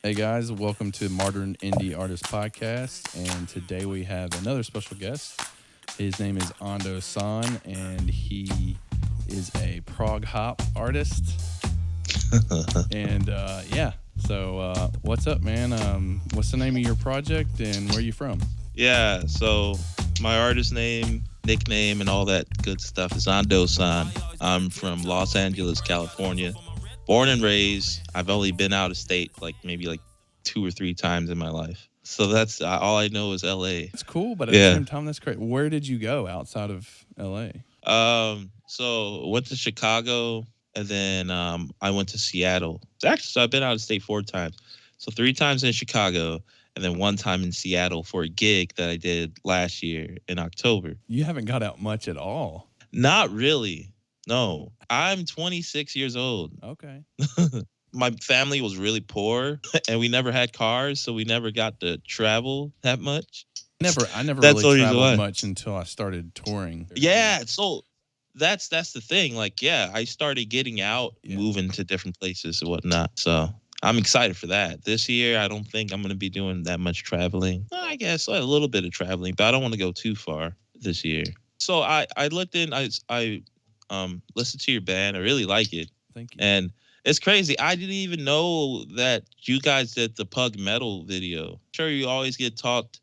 Hey guys, welcome to Modern Indie Artist Podcast. And today we have another special guest. His name is Ando San, and he is a Prog Hop artist. And what's up, man? What's the name of your project and where are you from? Yeah, so my artist name, nickname, and all that good stuff is Ando San. I'm from Los Angeles, California. Born and raised. I've only been out of state like maybe like two or three times in my life. So that's all I know is LA. It's cool, but at the Yeah. same time, that's great. Where did you go outside of LA? So went to Chicago and then I went to Seattle. So I've been out of state four times. So three times in Chicago and then one time in Seattle for a gig that I did last year in October. You haven't got out much at all. Not really. No. I'm 26 years old. Okay. My family was really poor and we never had cars, so we never got to travel that much. I never That's really the reason traveled why. much until I started touring. Yeah, so that's the thing. Like, yeah, I started getting out, Yeah. moving to different places and whatnot. So I'm excited for that. This year, I don't think I'm going to be doing that much traveling. I guess a little bit of traveling, but I don't want to go too far this year. So I looked in. I listened to your band. I really like it, Thank you. and it's crazy. I didn't even know that you guys did the Pug Metal video. Sure, you always get talked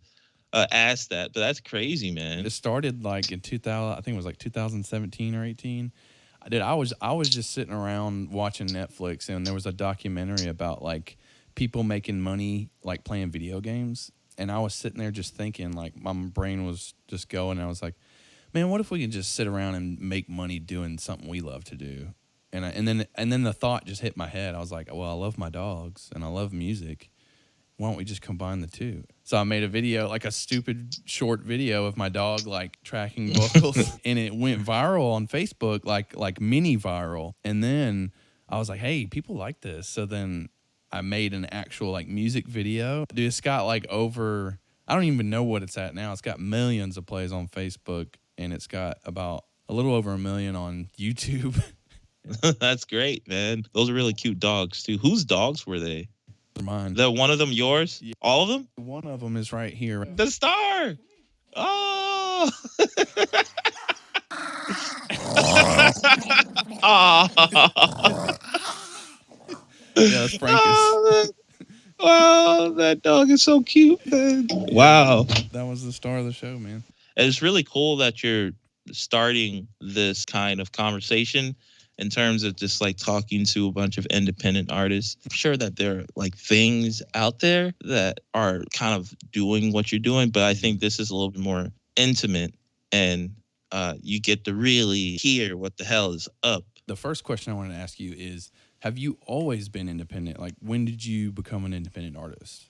asked that, but that's crazy, man. It started like in 2000. I think it was like 2017 or 18. I was just sitting around watching Netflix, and there was a documentary about like people making money like playing video games, and I was sitting there just thinking, like my brain was just going. And I was like, man, what if we could just sit around and make money doing something we love to do? And then the thought just hit my head. I was like, well, I love my dogs and I love music. Why don't we just combine the two? So I made a video, like a stupid short video of my dog like tracking vocals, and it went viral on Facebook, like mini viral. And then I was like, hey, people like this. So then I made an actual like music video. Dude, it's got like over, I don't even know what it's at now. It's got millions of plays on Facebook, and it's got about a little over a million on YouTube. That's great, man. Those are really cute dogs too. Whose dogs were they? Mine. The one of them yours? Yeah. All of them? One of them is right here. The star. Oh. Oh. Yeah, that's Frankus. Oh, wow, that dog is so cute, man. Wow. That was the star of the show, man. And it's really cool that you're starting this kind of conversation in terms of just like talking to a bunch of independent artists. I'm sure that there are like things out there that are kind of doing what you're doing, but I think this is a little bit more intimate and you get to really hear what the hell is up. The first question I wanted to ask you is, have you always been independent? Like, when did you become an independent artist?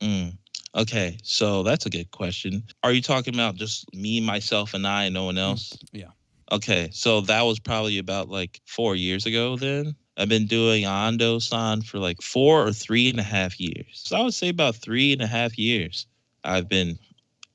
Mm. Okay, so that's a good question. Are you talking about just me, myself, and I, and no one else? Yeah. Okay, so that was probably about like 4 years ago then. I've been doing Ando San for like 4 or 3.5 years. So I would say about 3.5 years I've been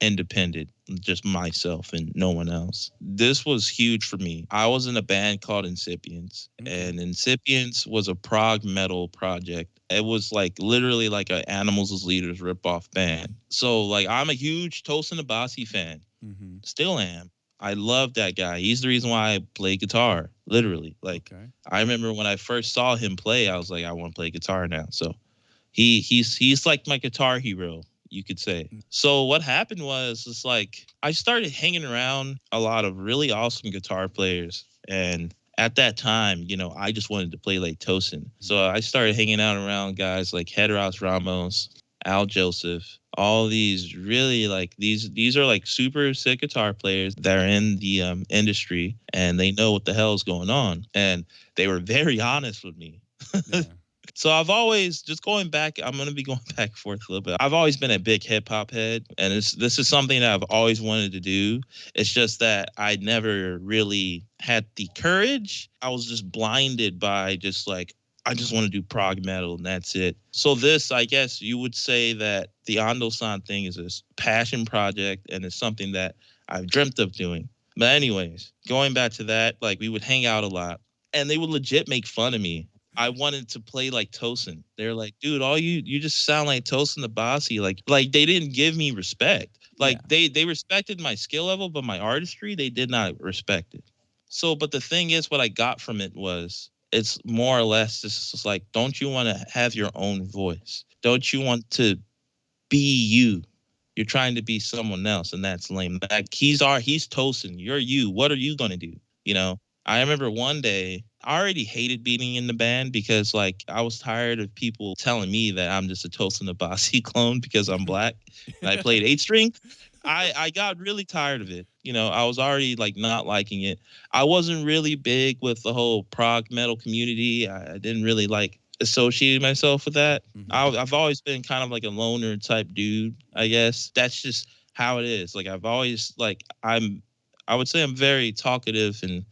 independent, just myself and no one else. This was huge for me. I was in a band called Incipients, and Incipients was a prog metal project. It was like literally like a Animals as Leaders ripoff band. So like I'm a huge Tosin Abasi fan. Mm-hmm. Still am. I love that guy. He's the reason why I play guitar, literally. Like Okay. I remember when I first saw him play, I was like, I want to play guitar now. So he's like my guitar hero, you could say. So what happened was it's like I started hanging around a lot of really awesome guitar players, and at that time, I just wanted to play like Tosin. So I started hanging out around guys like Hedros Ramos, Al Joseph, all these really like these are like super sick guitar players that are in the industry and they know what the hell is going on, and they were very honest with me. Yeah. So I've always just going back. I'm gonna be going back and forth a little bit. I've always been a big hip hop head, and this is something that I've always wanted to do. It's just that I never really had the courage. I was just blinded by just like I just want to do prog metal and that's it. So this, I guess, you would say that the Ando San thing is a passion project and it's something that I've dreamt of doing. But anyways, going back to that, like we would hang out a lot, and they would legit make fun of me I wanted to play like Tosin. They're like, dude, all you just sound like Tosin the Bossy. Like they didn't give me respect. Yeah. Like they respected my skill level, but my artistry they did not respect it. So, but the thing is, what I got from it was it's more or less just like, don't you want to have your own voice? Don't you want to be you? You're trying to be someone else, and that's lame. Like he's Tosin. You're you. What are you gonna do? You know. I remember one day I already hated being in the band because like I was tired of people telling me that I'm just a Tosin Abasi clone because I'm black and I played eight string. I got really tired of it. You know, I was already like not liking it. I wasn't really big with the whole prog metal community. I didn't really like associate myself with that. Mhm. I've always been kind of like a loner type dude, I guess. That's just how it is. Like I've always like I would say I'm very talkative and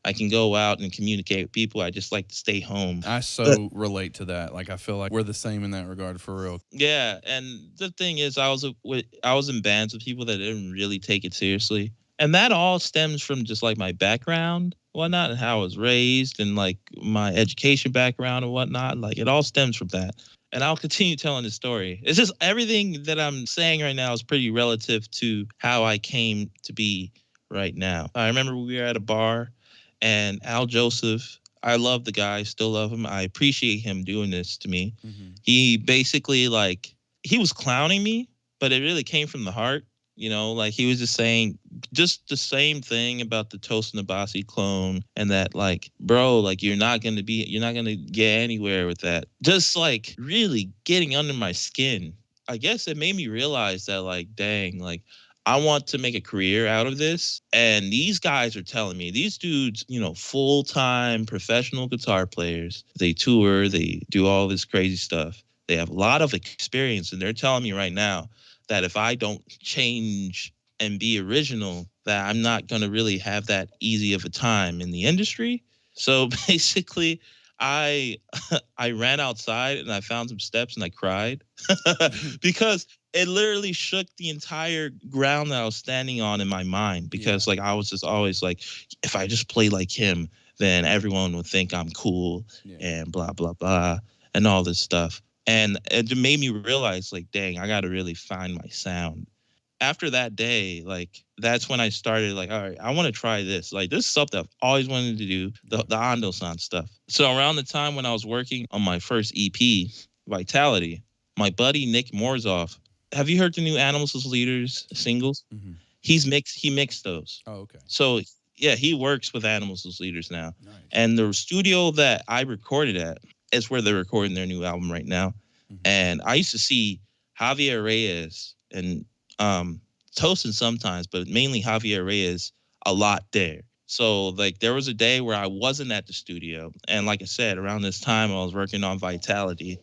I can go out and communicate with people. I just like to stay home. I But so relate to that. Like I feel like we're the same in that regard for real. yeah, and the thing is, I was in bands with people that didn't really take it seriously, and that all stems from just like my background, whatnot, and how I was raised, and like my education background and whatnot. Like it all stems from that. And I'll continue telling the story. It's just everything that I'm saying right now is pretty relative to how I came to be right now. I remember we were at a bar, and Al Joseph. I love the guy, still love him. I appreciate him doing this to me. Mhm. He basically like he was clowning me, but it really came from the heart. You know, like he was just saying just the same thing about the Toast Nabasi clone and that like, bro, like you're not gonna get anywhere with that. Just like really getting under my skin. I guess it made me realize that like, dang, like I want to make a career out of this. And these guys are telling me, these dudes, you know, full time professional guitar players, they tour, they do all this crazy stuff. They have a lot of experience. And they're telling me right now that if I don't change and be original, that I'm not going to really have that easy of a time in the industry. So basically, I I ran outside and I found some steps and I cried because it literally shook the entire ground that I was standing on in my mind Yeah. because like I was just always like if I just play like him then everyone would think I'm cool Yeah. and blah blah blah and all this stuff and it made me realize like dang I got to really find my sound after that day, like that's when I started like, all right, I want to try this. Like this is something I've always wanted to do, the Ando San stuff. So around the time when I was working on my first EP, Vitality, my buddy Nick Morzoff, have you heard the new Animals as Leaders singles? Mhm. He mixed those. Oh, okay. So yeah, he works with Animals as Leaders now. Nice. And the studio that I recorded at is where they're recording their new album right now. Mhm. And I used to see Javier Reyes and um Tosin sometimes, but mainly Javier Reyes a lot there. So like there was a day where I wasn't at the studio. And like I said, around this time I was working on Vitality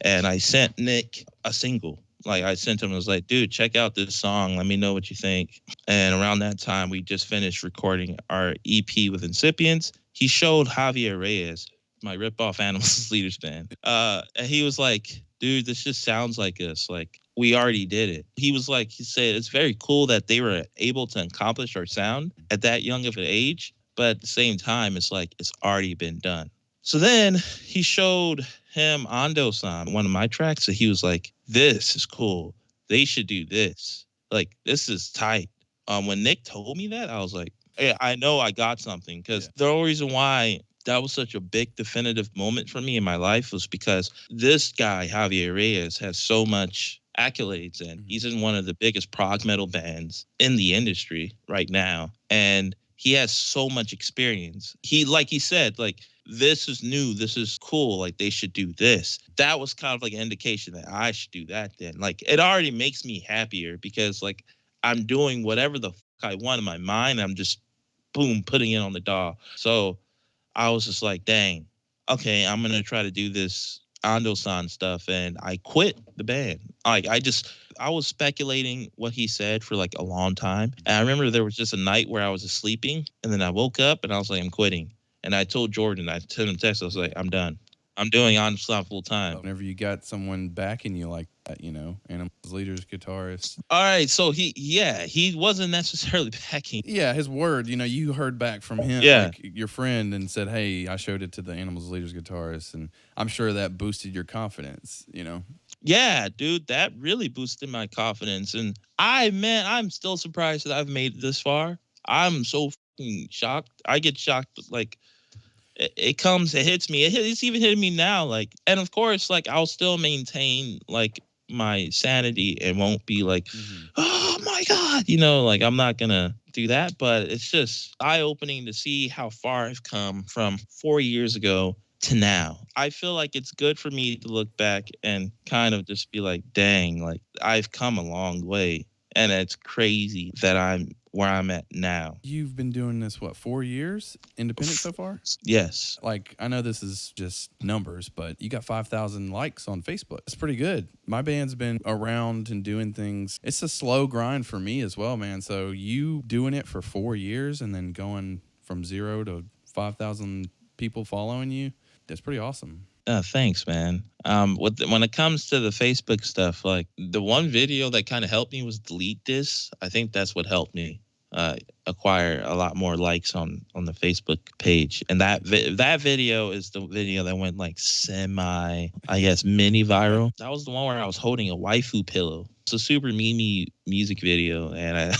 and I sent Nick a single. Like I sent him, I was like, dude, check out this song. Let me know what you think. And around that time, we just finished recording our EP with Incipients. He showed Javier Reyes, my rip-off Animals Leaders band. And he was like, dude, this just sounds like us. Like, we already did it. He was like, he said, it's very cool that they were able to accomplish our sound at that young of an age. But at the same time, it's like, it's already been done. So then he showed him Ando San, one of my tracks. So he was like, this is cool. They should do this. Like, this is tight. When Nick told me that, I was like, yeah, I know I got something Yeah. because the only reason why that was such a big definitive moment for me in my life was because this guy, Javier Reyes, has so much accolades and Mhm. he's in one of the biggest prog metal bands in the industry right now. And he has so much experience. He, like he said, like, this is new, this is cool, like they should do this. That was kind of like an indication that I should do that then. Like it already makes me happier because like I'm doing whatever the fuck I want in my mind. I'm just boom putting it on the DAW. So I was just like, dang, okay, I'm gonna try to do this Ando San stuff, and I quit the band. Like I was speculating what he said for like a long time, and I remember there was just a night where I was sleeping, and then I woke up and I was like, I'm quitting, and I told Jordan, I sent him a text, I was like, I'm done. I'm doing Ando San full time. Whenever you got someone backing you like that, you know, Animals leaders, guitarist. All right, so he wasn't necessarily backing. Yeah, his word, you know, you heard back from him, Yeah, like your friend, and said, "Hey, I showed it to the Animals leaders guitarist," and I'm sure that boosted your confidence. You know. yeah, dude, that really boosted my confidence, and I'm still surprised that I've made it this far. I'm so fucking shocked. I get shocked like it hits me. It's even hitting me now. Like, and of course, like I'll still maintain like my sanity and won't be like, Mm-hmm. oh my god, you know, like I'm not gonna do that. But it's just eye opening to see how far I've come from 4 years ago to now. I feel like it's good for me to look back and kind of just be like, dang, like I've come a long way. And it's crazy that I'm where I'm at now. You've been doing this what 4 years independent so far? Yes. Like I know this is just numbers, but you got 5,000 likes on Facebook. It's pretty good. My band's been around and doing things. It's a slow grind for me as well, man. So you doing it for 4 years and then going from 0 to 5,000 people following you, that's pretty awesome. Thanks, man. When it comes to the Facebook stuff, like the one video that kind of helped me was delete this. I think that's what helped me uh, acquire a lot more likes on the Facebook page. And that video is the video that went like semi, I guess, mini viral. That was the one where I was holding a waifu pillow. It's a super memey music video, and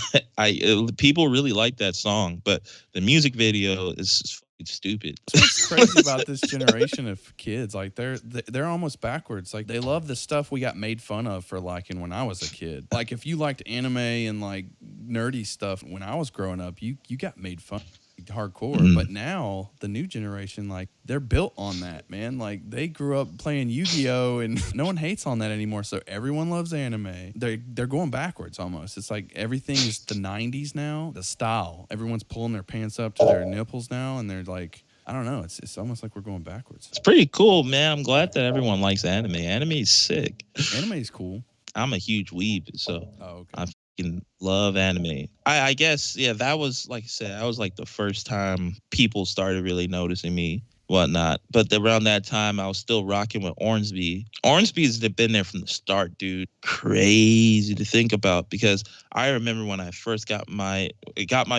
people really like that song, but the music video is just fucking stupid. That's what's crazy about this generation of kids. Like they're almost backwards. Like they love the stuff we got made fun of for liking when I was a kid. Like if you liked anime and like nerdy stuff when I was growing up, you got made fun of hardcore. Mhm. But now the new generation, like they're built on that, man. Like they grew up playing Yu-Gi-Oh and no one hates on that anymore. So everyone loves anime. They're going backwards almost. It's like everything is the 90s now. The style. Everyone's pulling their pants up to their nipples now and they're like, I don't know. It's almost like we're going backwards. It's pretty cool, man. I'm glad that everyone likes anime. Anime is sick. Anime is cool. I'm a huge weeb, so Oh, okay. I fucking love anime. I guess, yeah, that was like I said, that was like the first time people started really noticing me, whatnot. But around that time, I was still rocking with Ormsby. Ormsby's been there from the start, dude. Crazy to think about because I remember when I first got my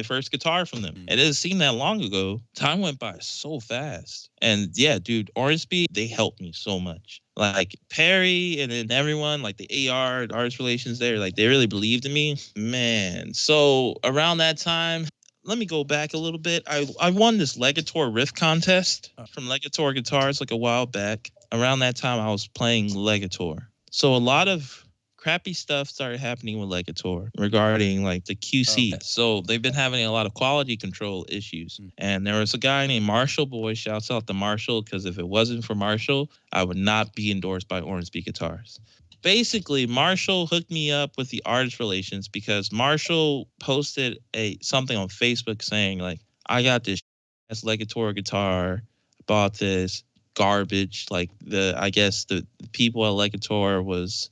first guitar from them. It doesn't seem that long ago. Time went by so fast. And yeah, dude, Ormsby, they helped me so much. Like Perry and then everyone, like the AR, the artist relations there, like they really believed in me. Man. So around that time, let me go back a little bit. I won this Legator riff contest from Legator Guitars like a while back. Around that time, I was playing Legator. So a lot of crappy stuff started happening with Legator regarding like the QC. So they've been having a lot of quality control issues. And there was a guy named Marshall. Boy, shouts out to Marshall because if it wasn't for Marshall, I would not be endorsed by Ormsby Guitars. Basically, Marshall hooked me up with the artist relations because Marshall posted something on Facebook saying like, I got this Legator guitar, bought this garbage. Like I guess the people at Legator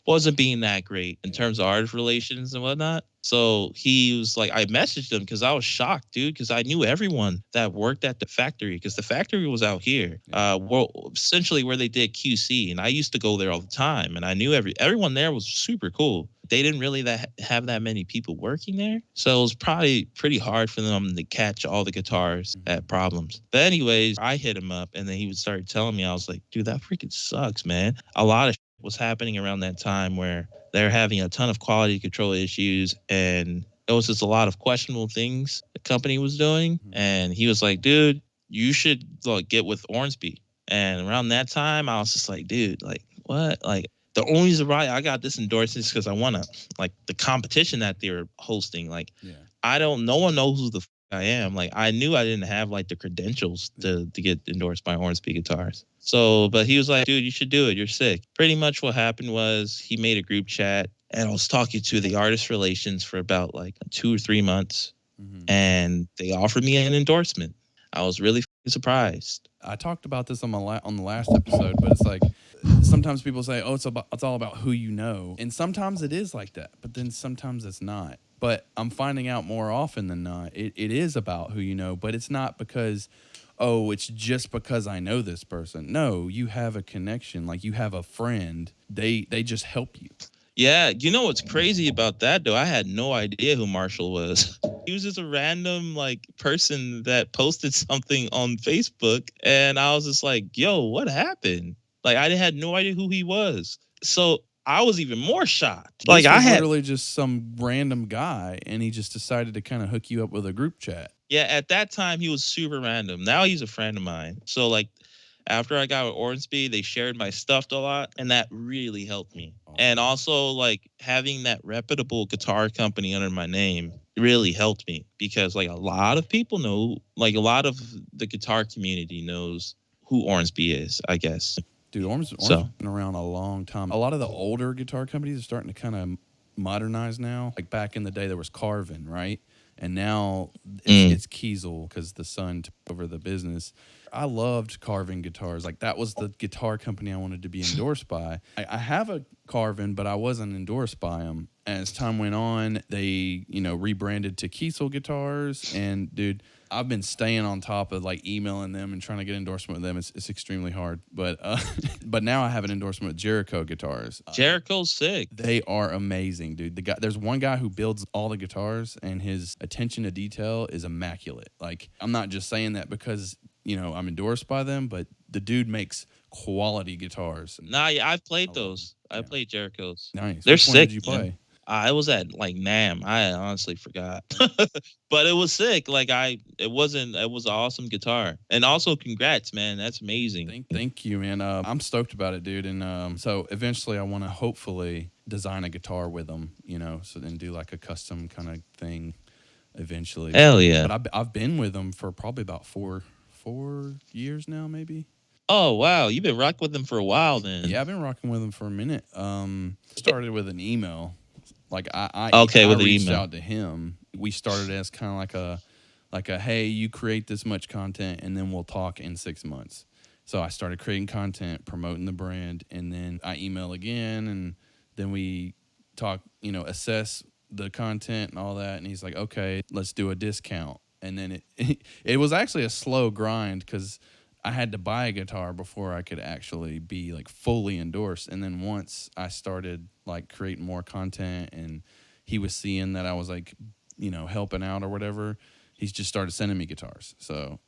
wasn't being that great in terms of artist relations and whatnot. So he was like, I messaged him because I was shocked, dude, because I knew everyone that worked at the factory because the factory was out here, well, essentially where they did QC, and I used to go there all the time, and I knew everyone there was super cool. They didn't really have that many people working there, so it was probably pretty hard for them to catch all the guitars at problems. But anyways, I hit him up, and then he would start telling me, I was like, dude, that freaking sucks, man. A lot of was happening around that time where they're having a ton of quality control issues, and it was just a lot of questionable things the company was doing. And he was like, dude, you should like get with Ormsby. And around that time, I was just like, dude, like what? Like the only reason why I got this endorsement is because I won like the competition that they were hosting. Like no one knows who the I am. Like I knew I didn't have like the credentials to get endorsed by Hornsby Guitars. So, but he was like, dude, you should do it. You're sick. Pretty much what happened was he made a group chat and I was talking to the artist relations for about like 2 or 3 months and they offered me an endorsement. I was really surprised. I talked about this on on the last episode, but it's like sometimes people say, "Oh, it's all about who you know," and sometimes it is like that, but then sometimes it's not. But I'm finding out more often than not, it is about who you know, but it's not because, oh, it's just because I know this person. No, you have a connection. Like you have a friend. They just help you. Yeah, you know what's crazy about that though? I had no idea who Marshall was. He was just a random like person that posted something on Facebook, and I was just like, "Yo, what happened?" Like I had no idea who he was. So I was even more shocked. Like This I was had literally just some random guy, and he just decided to kind of hook you up with a group chat. Yeah, at that time he was super random. Now he's a friend of mine. So like after I got with Ornsby, they shared my stuff a lot, and that really helped me. And also like having that reputable guitar company under my name really helped me because like a lot of people know, like a lot of the guitar community knows who Ornsby is, I guess. Dude, Orm's So, been around a long time. A lot of the older guitar companies are starting to kind of modernize now. Like back in the day, there was Carvin, right? And now mm, it's Kiesel because the son took over the business. I loved Carvin guitars. Like that was the guitar company I wanted to be endorsed by. I have a Carvin, but I wasn't endorsed by them. As time went on, they rebranded to Kiesel guitars, and dude, I've been staying on top of like emailing them and trying to get endorsement with them. It's extremely hard, but but now I have an endorsement with Jericho guitars. Jericho's sick. They are amazing, dude. There's one guy who builds all the guitars, and his attention to detail is immaculate. Like I'm not just saying that because I'm endorsed by them, but the dude makes quality guitars. Nah, yeah, I've I played love them. those. I Yeah, played Jericho's. nice. They're Which one did sick, you man. play? I was at like Nam. I honestly forgot, but it was sick. Like it wasn't. It was an awesome guitar, and also congrats, man. That's amazing. Thank you, man. I'm stoked about it, dude. And so eventually, I want to hopefully design a guitar with them, so then do like a custom kind of thing eventually. Hell yeah. But I've been with them for probably about four years now, maybe. Oh wow, you've been rocking with them for a while then. Yeah, I've been rocking with them for a minute. Started with an email. Like Okay, I with the reached email. out to him. We started as kind of like a hey, you create this much content, and then we'll talk in 6 months. So I started creating content, promoting the brand, and then I email again, and then we talk, assess the content and all that. And he's like, okay, let's do a discount. And then it was actually a slow grind because I had to buy a guitar before I could actually be like fully endorsed. And then once I started like creating more content and he was seeing that I was like, helping out or whatever, he's just started sending me guitars. So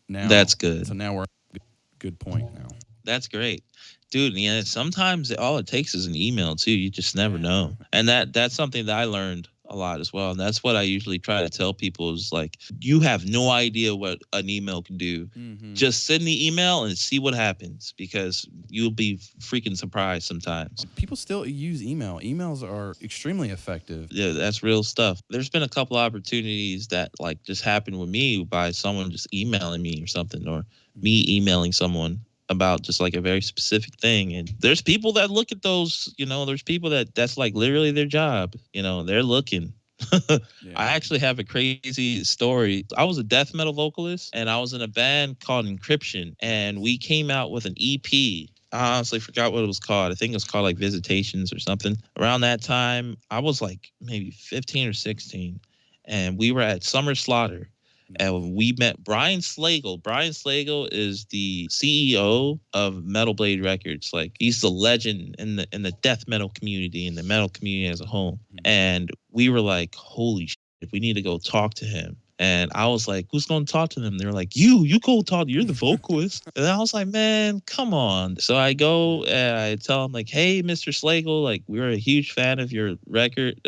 That's now, good. we're at a good point now. That's great. Dude, yeah, sometimes all it takes is an email too. You just never Yeah. know. And that's something that I learned a lot as well. And that's what I usually try to tell people is like you have no idea what an email can do. Mm-hmm. Just send the email and see what happens because you'll be freaking surprised sometimes. People still use email. Emails are extremely effective. Yeah, that's real stuff. There's been a couple opportunities that like just happened with me by someone just emailing me or something, or me emailing someone about just like a very specific thing. And there's people that look at those, there's people that's like literally their job, they're looking. Yeah. I actually have a crazy story. I was a death metal vocalist and I was in a band called Encryption, and we came out with an EP. I honestly forgot what it was called. I think it was called like Visitations or something. Around that time, I was like maybe 15 or 16, and we were at Summer Slaughter, and we met Brian Slagle. Brian Slagle is the CEO of Metal Blade Records. Like he's the legend in the death metal community and the metal community as a whole. And we were like, holy shit, we need to go talk to him. And I was like, who's going to talk to them? They were like, you go talk. You're the vocalist. And I was like, man, come on. So I go and I tell him like, hey, Mr. Slagle, like we're a huge fan of your record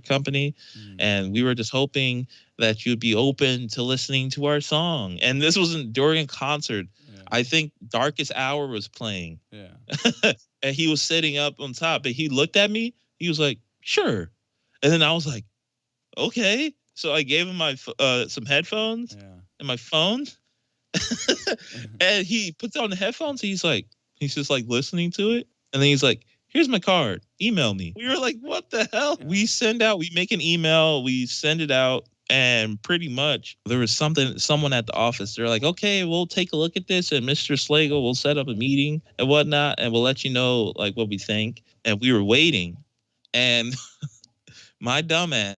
company. And we were just hoping that you'd be open to listening to our song. And this wasn't during a concert. Yeah. I think Darkest Hour was playing. Yeah. And he was sitting up on top, but he looked at me. He was like, sure. And then I was like, okay. So I gave him my some headphones and my phone. And he puts on the headphones. He's just like listening to it. And then he's like, here's my card. Email me. We were like, what the hell? Yeah. We make an email, we send it out. And pretty much there was someone at the office. They're like, okay, we'll take a look at this. And Mr. Slagle will set up a meeting and whatnot. And we'll let you know like what we think. And we were waiting. And my dumbass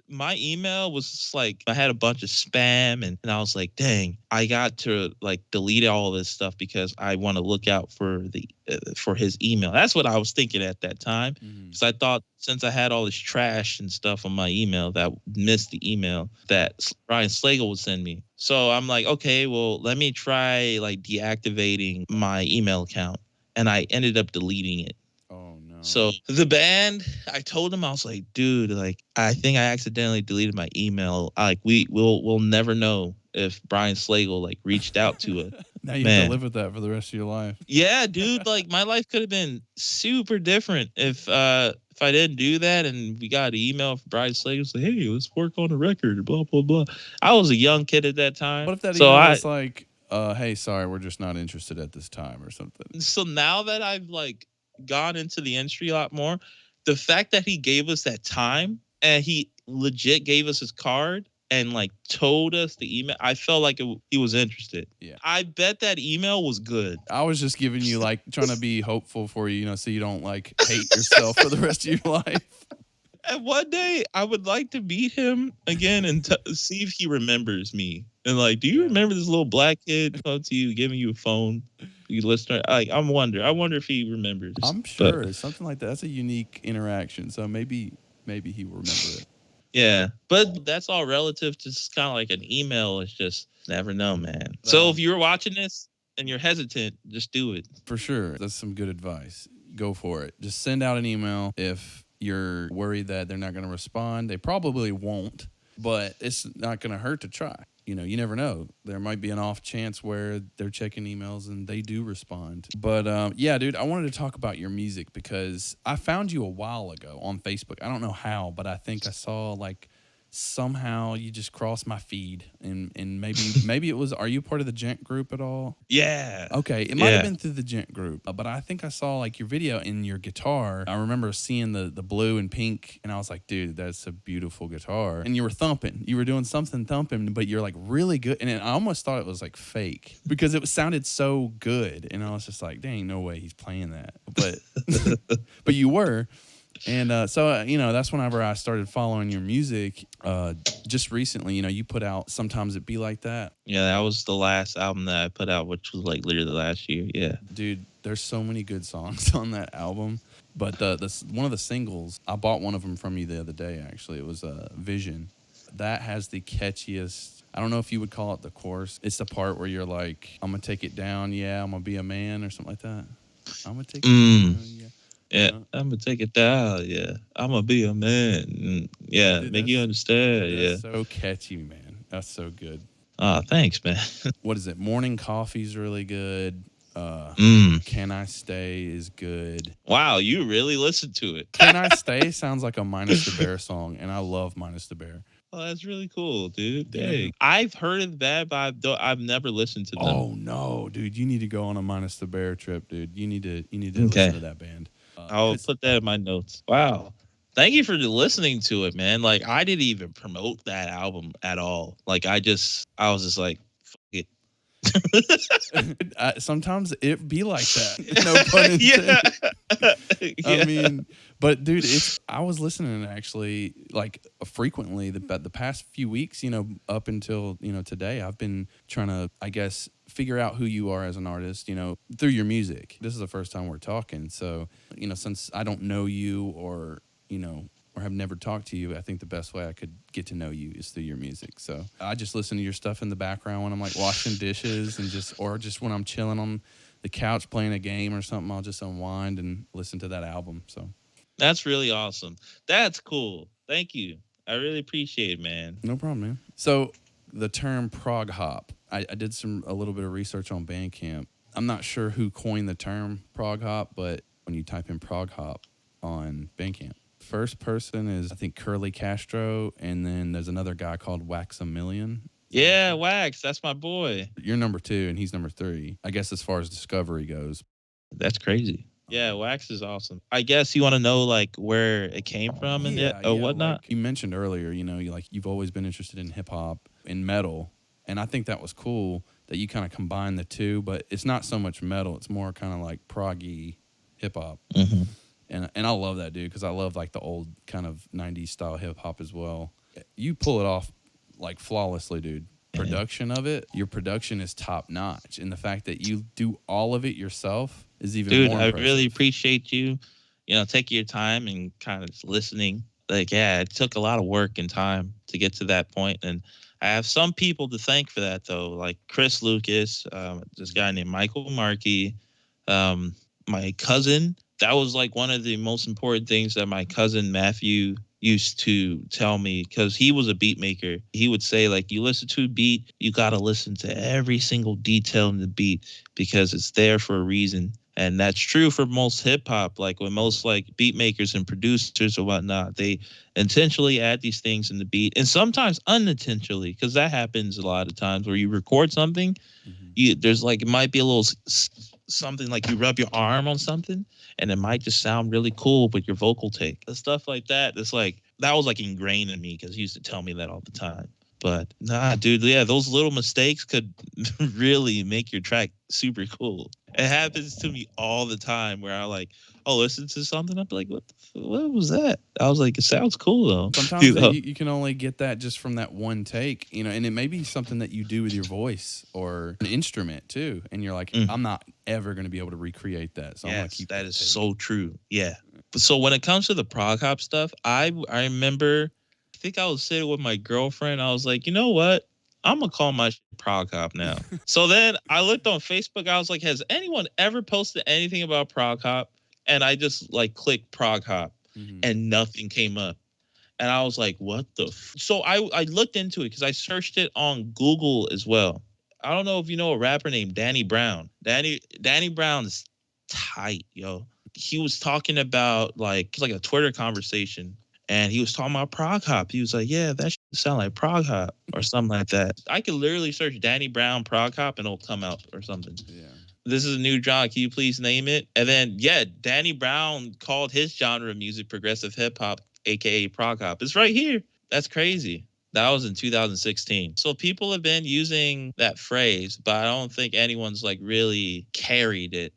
my email was just like I had a bunch of spam, and I was like, dang, I got to like delete all this stuff because I want to look out for the for his email. That's what I was thinking at that time, Mhm. because I thought since I had all this trash and stuff on my email that missed the email that Brian Slagle would send me. So I'm like, okay, well, let me try like deactivating my email account, and I ended up deleting it. Oh no. So the band, I told him, I was like, dude, like I think I accidentally deleted my email. Like we'll never know if Brian Slagle like reached out to us. Now you have to Man. live with that for the rest of your life. Yeah, dude, like my life could have been super different if I didn't do that and we got an email from Brian Slagle say, hey, let's work on a record, blah blah blah. I was a young kid at that time. What if that So email I was like, hey, sorry, we're just not interested at this time or something? so now that I've like gone into the industry a lot more, the fact that he gave us that time and he legit gave us his card and like told us the email, I felt like he was interested. Yeah. I bet that email was good. I was just giving you like trying to be hopeful for you, so you don't like hate yourself for the rest of your life. And one day I would like to meet him again and see if he remembers me. And like, do you remember this little black kid come to you, giving you a phone? You listener, like, I wonder if he remembers. I'm But sure something like that. That's a unique interaction. So maybe he will remember it. yeah, but that's all relative to just kind of like an email. It's just never know, man. So if you're watching this and you're hesitant, just do it. For sure. That's some good advice. Go for it. Just send out an email if you're worried that they're not going to respond. They probably won't, but it's not going to hurt to try. You never know. There might be an off chance where they're checking emails and they do respond. But yeah, dude, I wanted to talk about your music because I found you a while ago on Facebook. I don't know how, but I think I saw like somehow you just crossed my feed and maybe it was, are you part of the Gent group at all? Yeah. Okay, it might have been through the Gent group, but I think I saw like your video and your guitar. I remember seeing the blue and pink, and I was like, dude, that's a beautiful guitar. And you were thumping, you were doing something thumping, but you're like really good. And I almost thought it was like fake because it sounded so good, and I was just like, dang, no way he's playing that. But but you were. And so, that's whenever I started following your music. Just recently, you put out Sometimes It Be Like That. Yeah, that was the last album that I put out, which was like literally last year. Yeah. Dude, there's so many good songs on that album. But one of the singles, I bought one of them from you the other day, actually. It was Vision. That has the catchiest, I don't know if you would call it the chorus. It's the part where you're like, I'm going to take it down, yeah, I'm going to be a man, or something like that. I'm going to take it down, yeah. Yeah, I'm gonna take it down. Yeah, I'm gonna be a man. Yeah, Dude, make you understand. Yeah. That's so catchy, man. That's so good. Oh, thanks, man. What is it? Morning Coffee's really good. Can I Stay is good. Wow, you really listened to it. Can I Stay sounds like a Minus the Bear song, and I love Minus the Bear. Oh, that's really cool, dude. Dang. I've heard of that, but I've never listened to them. Oh no, dude! You need to go on a Minus the Bear trip, dude. You need to listen to that band. I'll put that in my notes. Wow. Thank you for listening to it, man. Like I didn't even promote that album at all. Like I was just like, fuck it. Sometimes it be like that. No pun intended. Yeah. I mean, but dude, I was listening actually like frequently the past few weeks, up until, today. I've been trying to, I guess, figure out who you are as an artist, through your music. This is the first time we're talking. So, since I don't know you or have never talked to you, I think the best way I could get to know you is through your music. So I just listen to your stuff in the background when I'm like washing dishes and just when I'm chilling on the couch playing a game or something, I'll just unwind and listen to that album. So that's really awesome. That's cool. Thank you. I really appreciate it, man. No problem, man. So the term prog hop, I did a little bit of research on Bandcamp. I'm not sure who coined the term prog hop, but when you type in prog hop on Bandcamp, first person is, I think, Curly Castro, and then there's another guy called Waxamillion. Yeah, Wax, that's my boy. You're number 2, and he's number 3, I guess, as far as discovery goes. That's crazy. Yeah, Wax is awesome. I guess you want to know like where it came from and whatnot. Like you mentioned earlier, you've always been interested in hip hop and metal, and I think that was cool that you kind of combine the two. But it's not so much metal; it's more kind of like proggy hip hop. Mm-hmm. And I love that, dude, because I love like the old kind of 90s style hip hop as well. you pull it off like flawlessly, dude. And Production of it, your production is top notch, and the fact that you do all of it yourself is even dude, more I really impressive. appreciate you, taking your time and kind of listening. Like, yeah, it took a lot of work and time to get to that point, and I have some people to thank for that though, like Chris Lucas, this guy named Michael Markey, um, my cousin. That was like one of the most important things that my cousin Matthew used to tell me because he was a beat maker. He would say, like, you listen to a beat, you got to listen to every single detail in the beat because it's there for a reason. And that's true for most hip hop. Like when most like beat makers and producers or whatnot, they intentionally add these things in the beat and sometimes unintentionally because that happens a lot of times where you record something, Hmm. there's like it might be a little something like you rub your arm on something and it might just sound really cool with your vocal take and stuff like that. It's like that was like ingrained in me because he used to tell me that all the time. But nah, dude, yeah, those little mistakes could really make your track super cool. It happens to me all the time where I like, oh, listen to something. I'm like, what was that? I was like, it sounds cool though. Sometimes you that know? you can only get that just from that one take, and it may be something that you do with your voice or an instrument too, and you're like, Mm. I'm not ever going to be able to recreate that, so I'm going to Yes, keep that that is take. so true. Yeah. But so when it comes to the prog hop stuff, I remember I think I was sitting with my girlfriend. I was like, you know what? I'm gonna call my shit prog hop now. So then I looked on Facebook. I was like, has anyone ever posted anything about prog hop? And I just like clicked prog hop, Hmm. and nothing came up. And I was like, what the? So I looked into it because I searched it on Google as well. I don't know if you know a rapper named Danny Brown. Danny Brown is tight, yo. He was talking about like a Twitter conversation, and he was talking about prog hop. He was like, yeah, that sound like prog hop or something like that. I could literally search Danny Brown prog hop and it'll come out or something. Yeah. This is a new genre. Can you please name it? And then, yeah, Danny Brown called his genre of music progressive hip hop, aka prog hop. It's right here. That's crazy. That was in 2016. So people have been using that phrase, but I don't think anyone's like really carried it.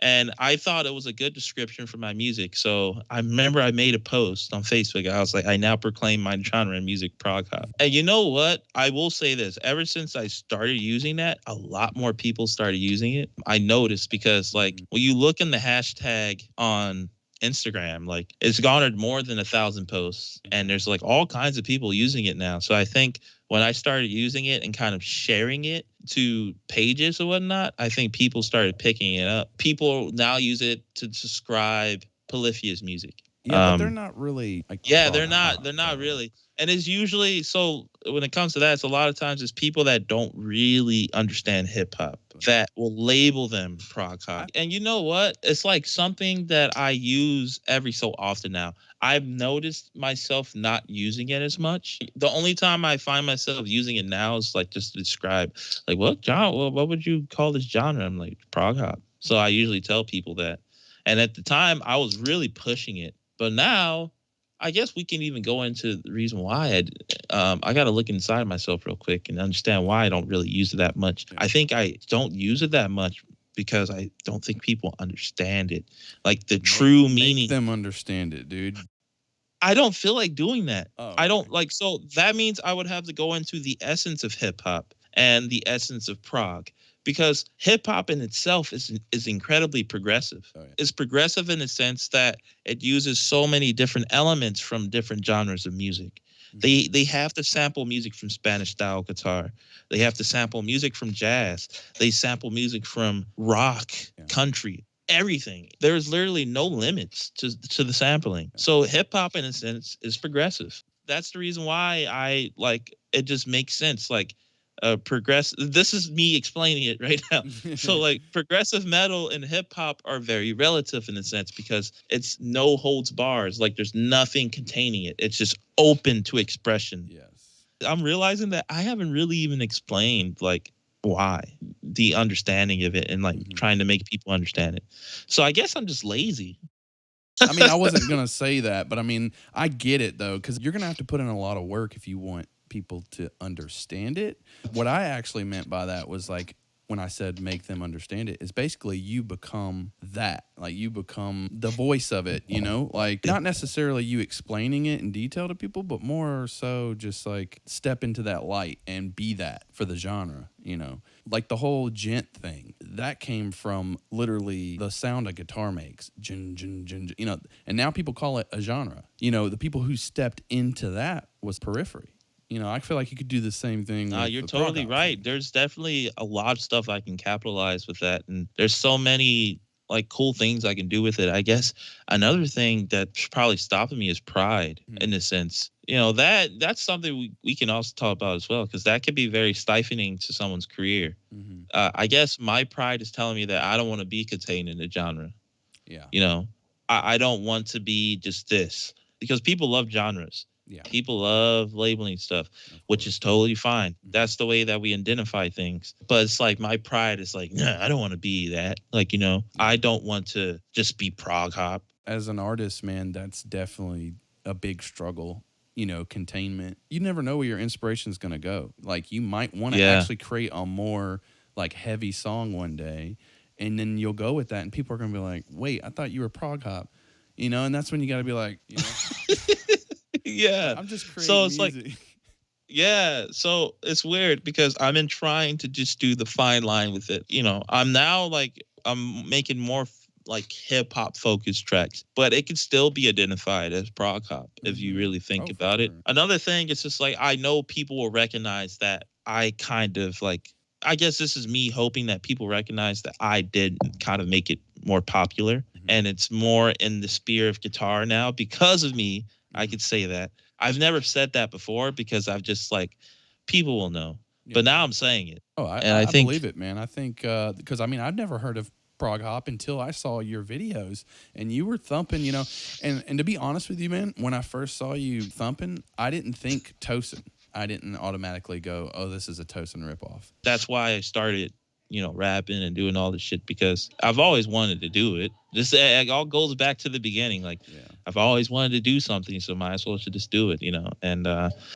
And I thought it was a good description for my music. So I remember I made a post on Facebook. I was like, I now proclaim my genre in music prog hop. And you know what? I will say this. Ever since I started using that, a lot more people started using it. I noticed because like when you look in the hashtag on Instagram, like it's garnered more than 1,000 posts, and there's like all kinds of people using it now. So I think when I started using it and kind of sharing it to pages or whatnot, I think people started picking it up. People now use it to describe Polyphia's music. Yeah, but they're not really like Yeah, prog they're hop not though. really. And it's usually so when it comes to that, it's a lot of times it's people that don't really understand hip hop that will label them prog hop. And you know what? It's like something that I use every so often now. I've noticed myself not using it as much. The only time I find myself using it now is like just to describe like what genre, what would you call this genre? I'm like prog hop. So I usually tell people that. And at the time I was really pushing it. But now I guess we can even go into the reason why I got to look inside myself real quick and understand why I don't really use it that much. Yeah. I think I don't use it that much because I don't think people understand it, like the true Make meaning. them understand it, dude. I don't feel like doing that. Oh, I okay. don't like so that means I would have to go into the essence of hip hop and the essence of prog because hip hop in itself is incredibly progressive. Oh, yeah. It's progressive in the sense that it uses so many different elements from different genres of music. Mhm. They have to sample music from Spanish style guitar. They have to sample music from jazz. They sample music from rock, Yeah. country, everything. There's literally no limits to the sampling. Yeah. So hip hop in a sense is progressive. That's the reason why I like it just makes sense. Like progress this is me explaining it right now. So like progressive metal and hip hop are very relative in a sense because it's no holds bars. Like there's nothing containing it. It's just open to expression. Yes. I'm realizing that I haven't really even explained like why the understanding of it and like Mhm. trying to make people understand it. So I guess I'm just lazy. I mean, I wasn't gonna say that, but I mean, I get it though, because you're gonna have to put in a lot of work if you want people to understand it. What I actually meant by that was like when I said make them understand it, is basically you become that. Like you become the voice of it, you know? Like not necessarily you explaining it in detail to people, but more so just like step into that light and be that for the genre, you know? Like the whole gent thing, that came from literally the sound a guitar makes. Jin, jin, jin, jin, you know, and now people call it a genre. You know, the people who stepped into that was Periphery. You know, I feel like you could do the same thing Nah, with you're the Prog totally Hop right. thing. There's definitely a lot of stuff I can capitalize with that, and there's so many like cool things I can do with it. I guess another thing that's probably stopping me is pride, Mhm. in a sense. You know, that's something we can also talk about as well, because that can be very stifling to someone's career. Mhm. I guess my pride is telling me that I don't want to be contained in a genre. Yeah. You know, I don't want to be just this, because people love genres. Yeah. People love labeling stuff, Of which is course. totally fine. Mhm. That's the way that we identify things. But it's like my pride is like, nah, I don't want to be that. Like, you know, Yeah. I don't want to just be prog hop. As an artist, man, that's definitely a big struggle. You know, containment. You never know where your inspiration is going to go. Like, you might want to Yeah. actually create a more like heavy song one day, and then you'll go with that, and people are going to be like, "Wait, I thought you were prog hop," you know, and that's when you got to be like, you know, like Yeah. I'm just So creating it's like, music. yeah, so it's weird because I'm in trying to just do the fine line with it. You know, I'm now like I'm making more like hip hop focused tracks, but it can still be identified as prog hop if you Hmm. really think Oh, for about it. sure. Another thing is just like I know people will recognize that I kind of like, I guess this is me hoping that people recognize that I did kind of make it more popular, Hmm. and it's more in the sphere of guitar now because of me. I Hmm. could say that. I've never said that before because I've just like people will know. Yeah. But now I'm saying it. Oh, I, And I I believe think it, man. I think because I mean I've never heard of prog hop until I saw your videos and you were thumping, you know. And to be honest with you, man, when I first saw you thumping, I didn't think Tosin. I didn't automatically go, "Oh, this is a Tosin ripoff." that's why I started, you know, rapping and doing all this shit, because I've always wanted to do it. This it all goes back to the beginning. Like Yeah. I've always wanted to do something, so might as well should just do it, you know. And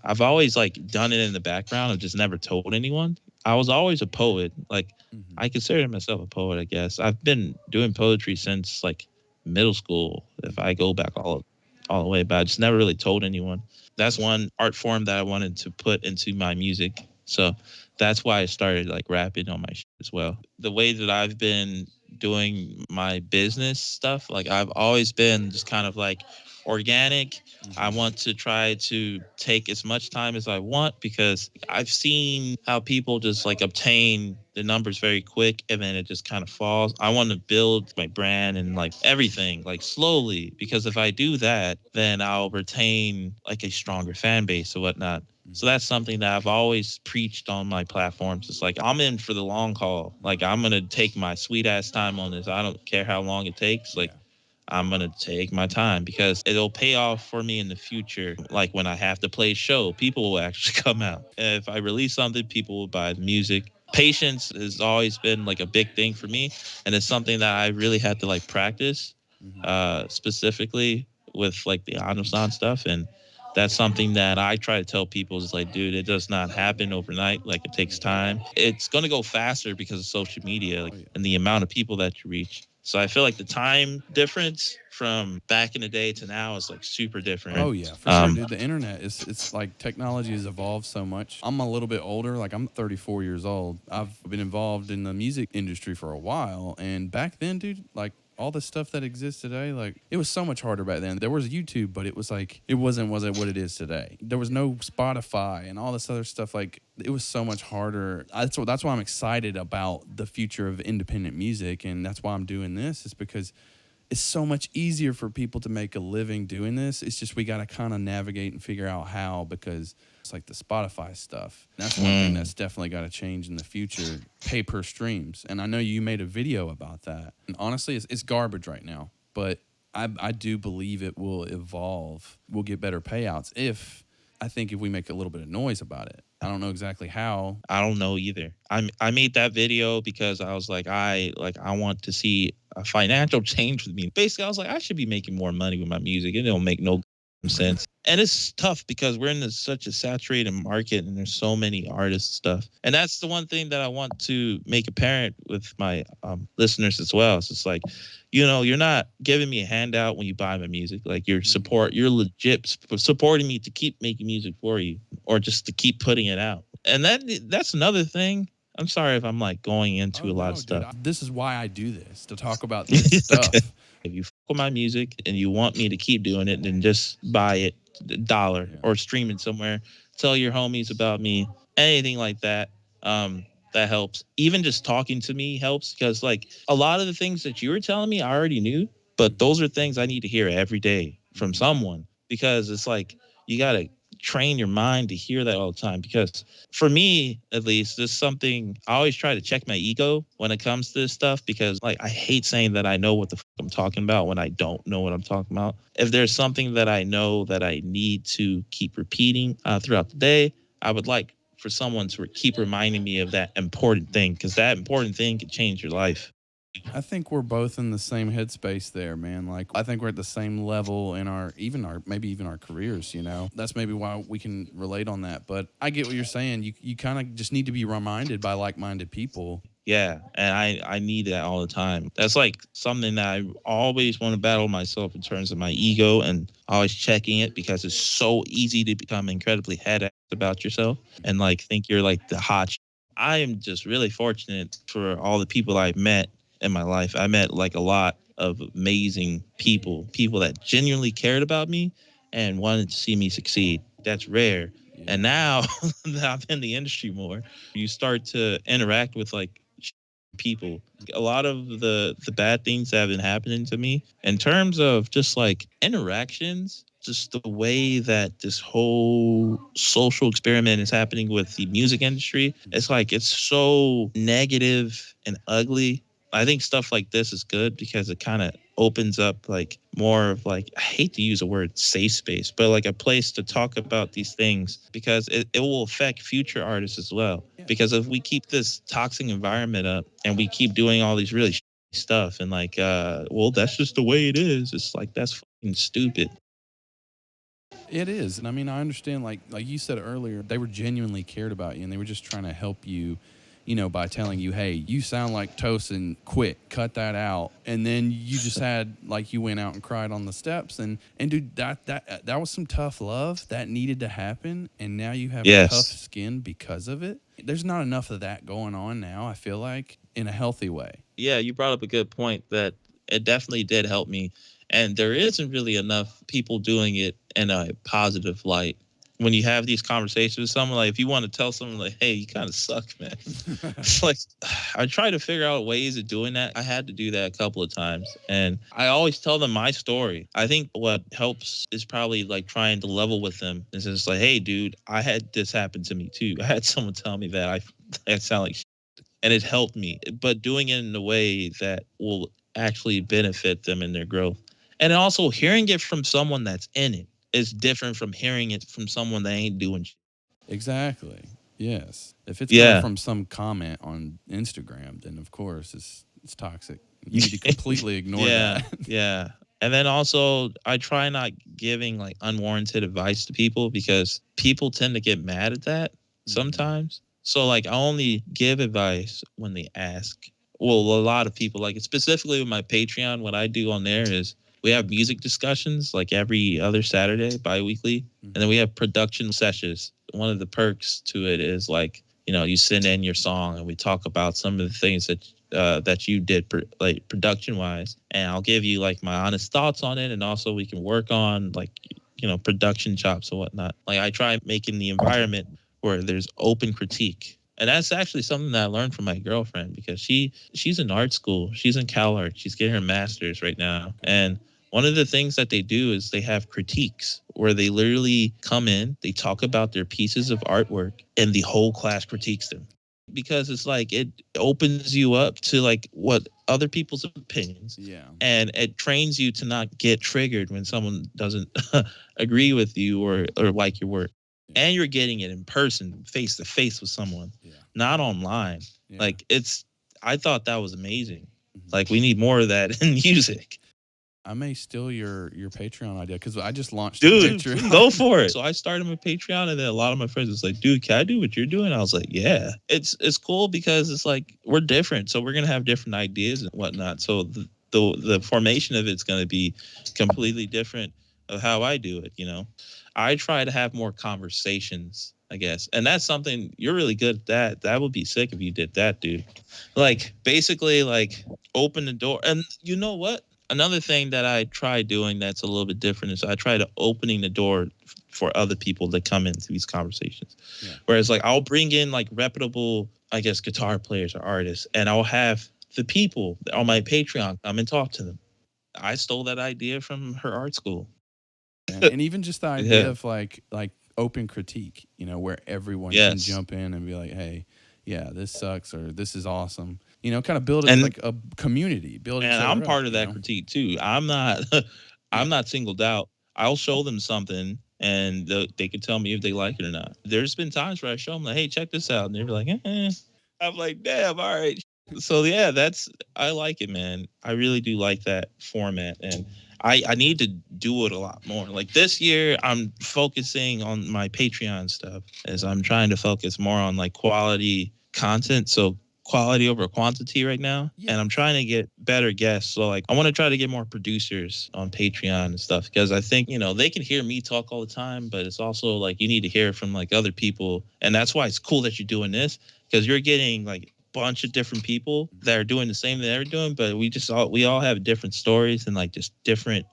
I've always like done it in the background. I've just never told anyone. I was always a poet. Like Hmm. I consider myself a poet, I guess. I've been doing poetry since like middle school, if I Hmm. go back all the way, but I just never really told anyone. That's one art form that I wanted to put into my music. So that's why I started like rapping on my shit as well. The way that I've been doing my business stuff, like I've always been just kind of like organic. I Hmm. want to try to take as much time as I want, because I've seen how people just like obtain the numbers very quick and then it just kind of falls. I want to build my brand and like everything like slowly, because if I do that, then I'll retain like a stronger fan base or whatnot. So Hmm. that's something that I've always preached on my platforms. It's like I'm in for the long haul. Like I'm gonna take my sweet ass time on this. I don't care how long it takes. Like Yeah. I'm gonna take my time because it'll pay off for me in the future. Like when I have to play a show, people will actually come out. If I release something, people will buy the music. Patience has always been like a big thing for me, and it's something that I really had to like practice, Hmm. specifically with like the Ando San stuff. And that's something that I try to tell people is like, dude, it does not happen overnight. Like it takes Yeah. time. It's gonna go faster because of social media, like, Oh yeah. and the amount of people that you reach. So I feel like the time difference from back in the day to now is like super Oh different. yeah, for sure, dude. The internet is it's like technology has evolved so much. I'm a little bit older, like I'm 34 years old. I've been involved in the music industry for a while, and back then, dude, like all the stuff that exists today, like it was so much harder back then. There was YouTube, but it was like it wasn't what it is today. There was no Spotify and all this other stuff. Like it was so much harder. That's why I'm excited about the future of independent music, and that's why I'm doing this. Is because it's so much easier for people to make a living doing this. It's just we got to kind of navigate and figure out how, because it's like the Spotify stuff. That's one thing Mm. that's definitely got to change in the future. Pay per streams, and I know you made a video about that. And honestly, it's garbage right now, but I do believe it will evolve. We'll get better payouts if I think if we make a little bit of noise about it. I don't know exactly how. I don't know either. I made that video because I was like I want to see a financial change with me. Basically, I was like I should be making more money with my music. It don't make no sense. And it's tough because we're in such a saturated market and there's so many artists stuff. And that's the one thing that I want to make apparent with my listeners as well. So it's like, you're not giving me a handout when you buy my music. Like you're legit supporting me to keep making music for you or just to keep putting it out. And that's another thing. I'm sorry if I'm like going Oh into a lot of no, dude! stuff. This is why I do this, to talk about this Okay. stuff. If you fuck with my music and you want me to keep doing it, then just buy it $1 Yeah. or stream it somewhere. Tell your homies about me. Anything like that. That helps. Even just talking to me helps because like a lot of the things that you were telling me I already knew, but those are things I need to hear every day from someone because it's like you gotta train your mind to hear that all the time because for me at least there's something I always try to check my ego when it comes to this stuff because like I hate saying that I know what the I'm talking about when I don't know what I'm talking about. If there's something that I know that I need to keep repeating throughout the day, I would like for someone to keep reminding me of that important thing because that important thing could change your life. I think we're both in the same headspace there, man. Like I think we're at the same level in our maybe even our careers, you know. That's maybe why we can relate on that. But I get what you're saying. You kind of just need to be reminded by like-minded people. Yeah, and I need that all the time. That's like something that I always want to battle myself in terms of my ego and always checking it because it's so easy to become incredibly head about yourself and like think you're like the hot. I am just really fortunate for all the people I've met in my life. I met like a lot of amazing people that genuinely cared about me and wanted to see me succeed. That's rare. Yeah. And now that I'm in the industry more, you start to interact with like people. A lot of the bad things that have been happening to me in terms of just like interactions, just the way that this whole social experiment is happening with the music industry. It's like it's so negative and ugly. I think stuff like this is good because it kind of opens up like more of like I hate to use the word safe space, but like a place to talk about these things because it will affect future artists as well. Because if we keep this toxic environment up and we keep doing all these really stuff and like well that's just the way it is. It's like that's fucking stupid. It is. And I mean, I understand like you said earlier, they were genuinely cared about you and they were just trying to help you, you know, by telling you, "Hey, you sound like Tosin, quit, cut that out." And then you just had like you went out and cried on the steps and dude, that was some tough love that needed to happen and now you have tough Yes. skin because of it. There's not enough of that going on now, I feel like, in a healthy way. Yeah, you brought up a good point that it definitely did help me. And there isn't really enough people doing it in a positive light. When you have these conversations with someone, like if you want to tell someone like, "Hey, you kind of suck, man," it's like I try to figure out ways of doing that. I had to do that a couple of times, and I always tell them my story. I think what helps is probably like trying to level with them. It's just like, "Hey, dude, I had this happen to me too. I had someone tell me that I sound like and it helped me, but doing it in a way that will actually benefit them in their growth. And also hearing it from someone that's in it is different from hearing it from someone that ain't doing shit. Exactly. Yes. If it's coming Yeah. from some comment on Instagram, then of course it's toxic. You need to completely ignore Yeah. that. Yeah. And then also I try not giving like unwarranted advice to people because people tend to get mad at that sometimes. So like I only give advice when they ask. Well, a lot of people like specifically with my Patreon, what I do on there is we have music discussions like every other Saturday bi-weekly, and then we have production sessions. One of the perks to it is like, you send in your song and we talk about some of the things that you did like production wise, and I'll give you like my honest thoughts on it, and also we can work on like production chops and whatnot. Like I try making the environment where there's open critique. And that's actually something that I learned from my girlfriend because she's in art school. She's in CalArt. She's getting her master's right now. And one of the things that they do is they have critiques where they literally come in, they talk about their pieces of artwork, and the whole class critiques them. Because it's like it opens you up to like what other people's opinions, Yeah. and it trains you to not get triggered when someone doesn't agree with you or like your work. And you're getting it in person, face to face with someone, Yeah. not online. Yeah. Like I thought that was amazing. Mhm. Like we need more of that in music. I may steal your Patreon idea because I just launched a Dude, go Patreon. for it. So I started my Patreon, and then a lot of my friends was like, "Dude, can I do what you're doing?" I was like, "Yeah." It's cool because it's like we're different, so we're gonna have different ideas and whatnot. So the formation of it's gonna be completely different of how I do it. I try to have more conversations, I guess, and that's something you're really good at. That would be sick if you did that, dude. Like basically, like open the door, and you know what? Another thing that I try doing that's a little bit different is I try to opening the door for other people to come into these conversations. Yeah. Whereas like I'll bring in like reputable, I guess, guitar players or artists, and I'll have the people on my Patreon come and talk to them. I stole that idea from her art school. And even just the idea Yeah. of like open critique, where everyone can Yes. jump in and be like, hey, yeah, this sucks or this is awesome. Kind of build it And like a community, build each and I'm other up. part of that critique too. I'm not Yeah. I'm not singled out. I'll show them something and they can tell me if they like it or not. There's been times where I show them like, "Hey, check this out," and they're like, eh. I'm like, "Damn, all right." So yeah, I like it, man. I really do like that format, and I need to do it a lot more. Like this year, I'm focusing on my Patreon stuff as I'm trying to focus more on like quality content. So quality over quantity right now, Yeah. and I'm trying to get better guests. So like I want to try to get more producers on Patreon and stuff because I think they can hear me talk all the time, but it's also like you need to hear from like other people, and that's why it's cool that you're doing this because you're getting like bunch of different people that are doing the same thing they're doing, but we all have different stories and like just different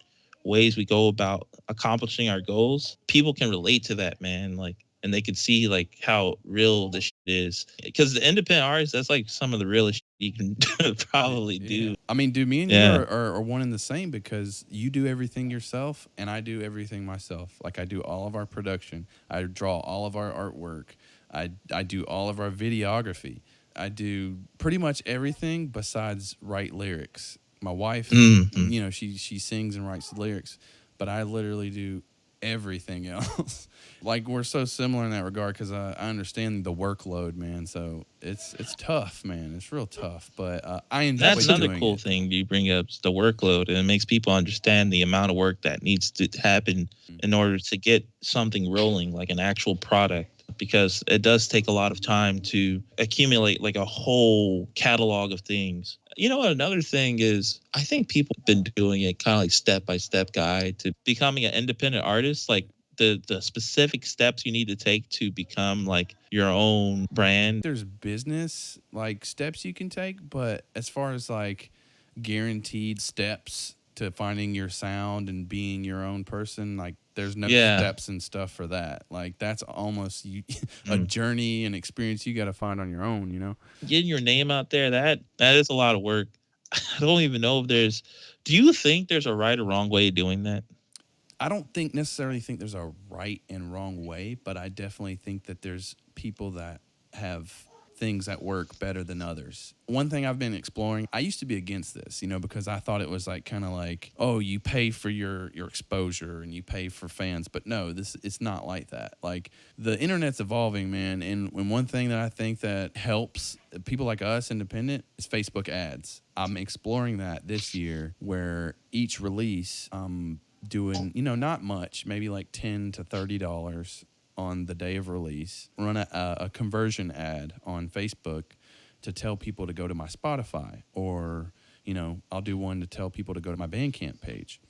ways we go about accomplishing our goals. People can relate to that, man. Like, and they can see like how real this shit is. Because the independent artists, that's like some of the realest shit you can probably Yeah. do. I mean, dude, me and you Yeah. are one and the same because you do everything yourself and I do everything myself. Like I do all of our production. I draw all of our artwork. I do all of our videography. I do pretty much everything besides write lyrics. My wife, Hmm. she sings and writes the lyrics, but I literally do everything else. Like we're so similar in that regard because I understand the workload, man. So it's tough, man. It's real tough, but I That's enjoy another doing cool it. thing you bring up is the workload, and it makes people understand the amount of work that needs to happen in order to get something rolling, like an actual product. Because it does take a lot of time to accumulate like a whole catalog of things. You know what? Another thing is, I think people have been doing it kind of like step by step guide to becoming an independent artist. Like the specific steps you need to take to become like your own brand. There's business like steps you can take, but as far as like guaranteed steps to finding your sound and being your own person, like there's no Yeah. steps and stuff for that. Like that's almost a Mm. journey and experience you got to find on your own. Getting your name out there, that is a lot of work. I don't even know if there's. Do you think there's a right or wrong way of doing that? I don't think necessarily think there's a right and wrong way, but I definitely think that there's people that have things that work better than others. One thing I've been exploring, I used to be against this, because I thought it was like kind of like, oh, you pay for your exposure and you pay for fans, but no, this it's not like that. Like the internet's evolving, man, and one thing that I think that helps people like us independent is Facebook ads. I'm exploring that this year where each release doing not much, maybe like $10 to $30 on the day of release, run a conversion ad on Facebook to tell people to go to my Spotify, or I'll do one to tell people to go to my Bandcamp page.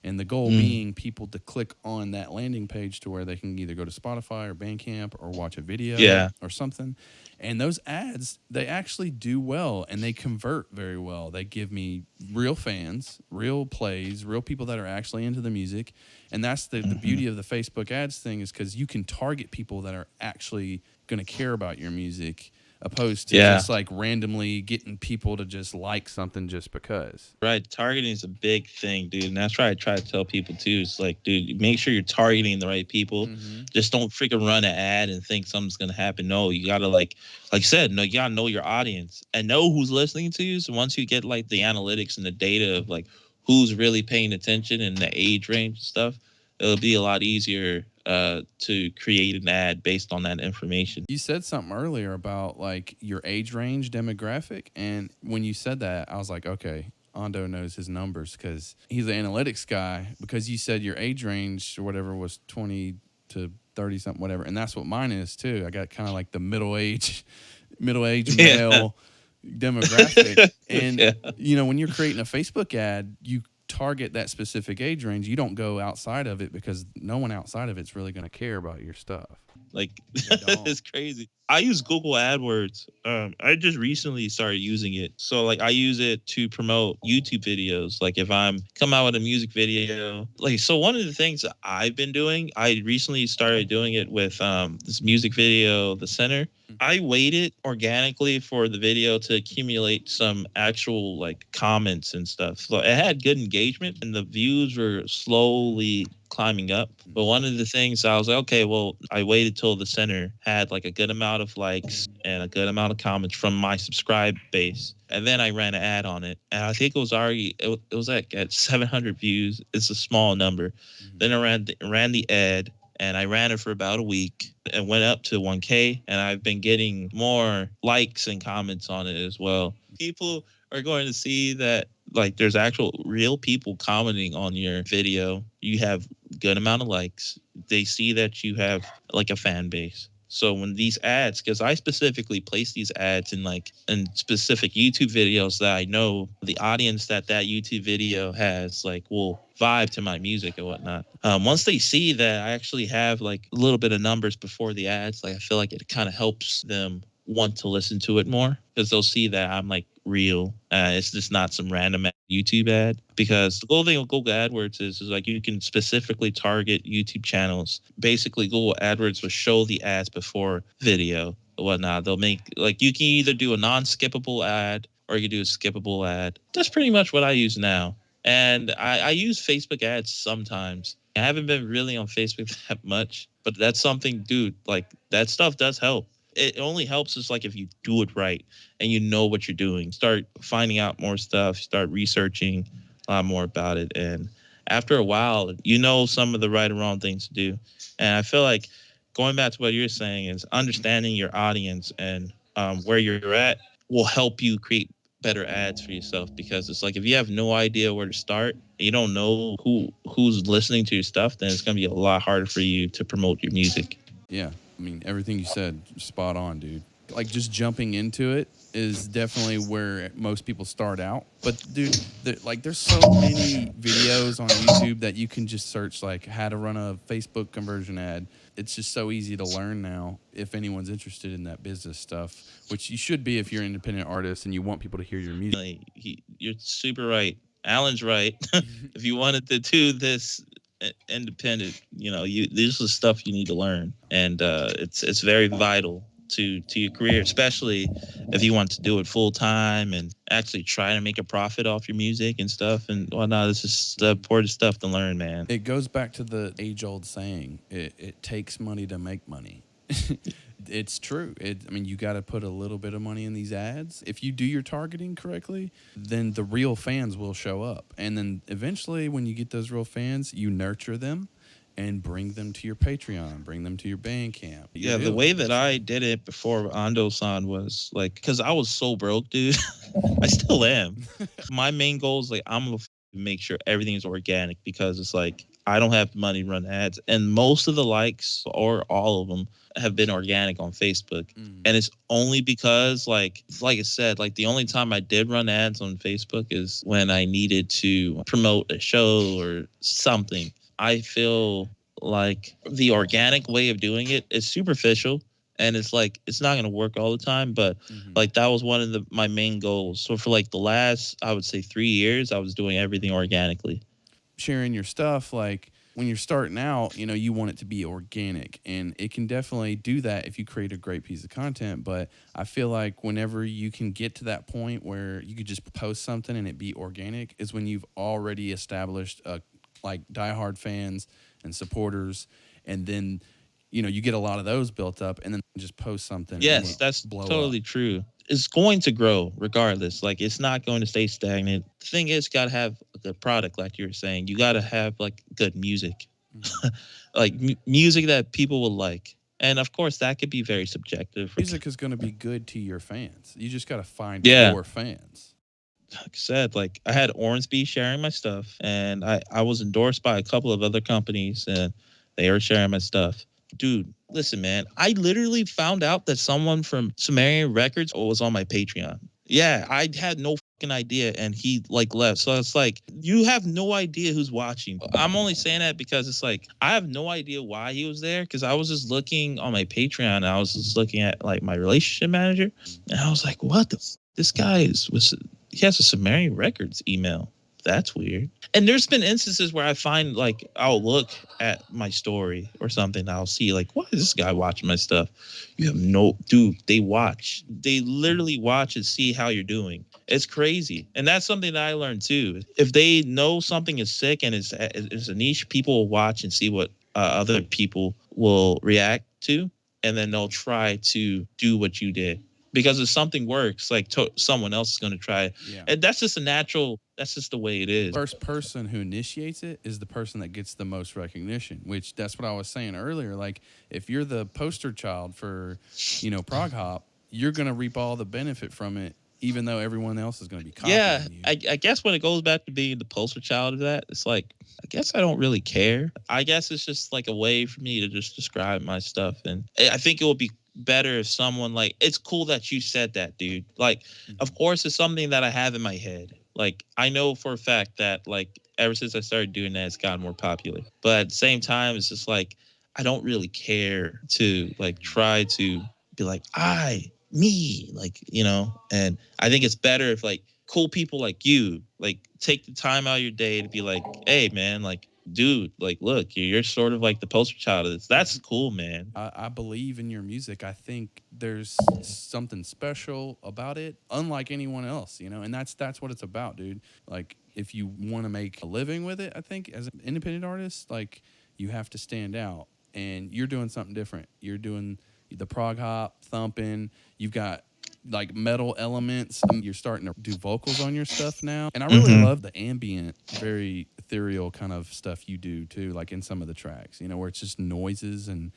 And the goal Mm. being people to click on that landing page to where they can either go to Spotify or Bandcamp or watch a video Yeah. or something. And those ads, they actually do well and they convert very well. They give me real fans, real plays, real people that are actually into the music. And that's the Hmm. beauty of the Facebook ads thing, is because you can target people that are actually going to care about your music, opposed to Yeah. just like randomly getting people to just like something just because. Right. Targeting is a big thing, dude. And that's why I try to tell people too. It's like, dude, make sure you're targeting the right people. Mm-hmm. Just don't freaking run an ad and think something's gonna happen. No, you gotta like you said, no, you gotta know your audience and know who's listening to you. So once you get like the analytics and the data of like who's really paying attention and the age range and stuff, it'll be a lot easier to create an ad based on that information. You said something earlier about like your age range demographic. And when you said that, I was like, okay, Ando knows his numbers because he's an analytics guy. Because you said your age range or whatever was 20 to 30 something, whatever, and that's what mine is too. I got kind of like the middle age Yeah. male demographic, and Yeah. when you're creating a Facebook ad, you target that specific age range. You don't go outside of it because no one outside of it's really going to care about your stuff. Like They don't. it's crazy. I use Google AdWords. I just recently started using it. So like I use it to promote YouTube videos. Like if I'm come out with a music video, like so one of the things that I've been doing, I recently started doing it with this music video, The Center. I waited organically for the video to accumulate some actual like comments and stuff. So it had good engagement and the views were slowly climbing up. But one of the things I was like, okay, well, I waited till the center had like a good amount of likes and a good amount of comments from my subscribe base. And then I ran an ad on it. And I think it was already, it was like at 700 views. It's a small number. Then I ran the ad and I ran it for about a week and went up to 1K. And I've been getting more likes and comments on it as well. People are going to see that like there's actual real people commenting on your video. You have good amount of likes. They see that you have like a fan base. So when these ads, because I specifically place these ads in like in specific YouTube videos that I know the audience that YouTube video has like will vibe to my music and whatnot. Once they see that I actually have like a little bit of numbers before the ads, like I feel like it kind of helps them want to listen to it more because they'll see that I'm like real. It's just not some random YouTube ad. Because the cool thing with Google AdWords is like you can specifically target YouTube channels. Basically, Google AdWords will show the ads before video or whatnot. They'll make like you can either do a non-skippable ad or you can do a skippable ad. That's pretty much what I use now. And I use Facebook ads sometimes. I haven't been really on Facebook that much, but that's something, dude, like that stuff does help. It only helps us like if you do it right and you know what you're doing. Start finding out more stuff, start researching a lot more about it. And after a while, you know some of the right and wrong things to do. And I feel like going back to what you're saying is understanding your audience and where you're at will help you create better ads for yourself because it's like if you have no idea where to start, you don't know who's listening to your stuff, then it's gonna be a lot harder for you to promote your music. Yeah, I mean everything you said, spot on, dude. Like just jumping into it is definitely where most people start out. But dude, there's so many videos on YouTube that you can just search like how to run a Facebook conversion ad. It's just so easy to learn now if anyone's interested in that business stuff, which you should be if you're an independent artist and you want people to hear your music. Like, you're super right. Alan's right. If you wanted to do this independent, you this is stuff you need to learn, and it's very vital to your career, especially if you want to do it full time and actually try to make a profit off your music and stuff and whatnot. This is the important stuff to learn, man. It goes back to the age old saying, it takes money to make money. It's true. I mean, you got to put a little bit of money in these ads. If you do your targeting correctly, then the real fans will show up. And then eventually, when you get those real fans, you nurture them and bring them to your Patreon, bring them to your Bandcamp. Yeah, the way that I did it before Ando San was like, because I was so broke, dude. I still am. My main goal is like, I'm going to make sure everything is organic because it's like, I don't have money to run ads. And most of the likes, or all of them, have been organic on Facebook. And it's only because, like I said, like the only time I did run ads on Facebook is when I needed to promote a show or something. I feel like the organic way of doing it is superficial and it's like it's not going to work all the time, but like that was one of my main goals. So for like the last, I would say 3 years, I was doing everything organically. Sharing your stuff, like when you're starting out, you want it to be organic, and it can definitely do that if you create a great piece of content. But I feel like whenever you can get to that point where you could just post something and it be organic is when you've already established like diehard fans and supporters, and then you get a lot of those built up, and then just post something. Yes, that's totally true. It's going to grow regardless. Like it's not going to stay stagnant. The thing is, got to have a good product, like you were saying. You got to have like good music, like music that people will like. And of course, that could be very subjective. Music is going to be good to your fans. You just got to find your fans. like I said, like I had Ormsby sharing my stuff, and I was endorsed by a couple of other companies, and they were sharing my stuff. Dude, listen, man, I literally found out that someone from Sumerian Records was on my Patreon. Yeah, I had no fucking idea, and he like left. So it's like you have no idea who's watching. I'm only saying that because it's like I have no idea why he was there because I was just looking on my Patreon. And I was just looking at like my relationship manager, and I was like, "What the? This guy was he has a Sumerian Records email. That's weird." And there's been instances where I find like I'll look at my story or something, and I'll see like, why is this guy watching my stuff? You have no dude. They watch. They literally watch and see how you're doing. It's crazy, and that's something that I learned too. If they know something is sick and it's a niche, people will watch and see what other people will react to, and then they'll try to do what you did because if something works, like someone else is going to try it. Yeah. And that's just a natural. That's just the way it is. First person who initiates it is the person that gets the most recognition, which that's what I was saying earlier. Like if you're the poster child for, Prog Hop, you're going to reap all the benefit from it, even though everyone else is going to be Yeah, copying you. I guess when it goes back to being the poster child of that, it's like I guess I don't really care. I guess it's just like a way for me to just describe my stuff, and I think it would be better if someone like it's cool that you said that, dude. Like, of course, it's something that I have in my head. Like, I know for a fact that like ever since I started doing that, it's gotten more popular. But at the same time, it's just like I don't really care to like try to be like me, like and I think it's better if like cool people like you like take the time out of your day to be like, hey man, like dude, like look, you're sort of like the poster child of this. That's cool, man. I believe in your music. I think there's something special about it, unlike anyone else, and that's what it's about, dude. Like if you want to make a living with it, I think as an independent artist, like you have to stand out, and you're doing something different. You're doing the prog hop thumping. You've got like metal elements. You're starting to do vocals on your stuff now. And I really Mm-hmm. love the ambient, very ethereal kind of stuff you do too, like in some of the tracks, where it's just noises and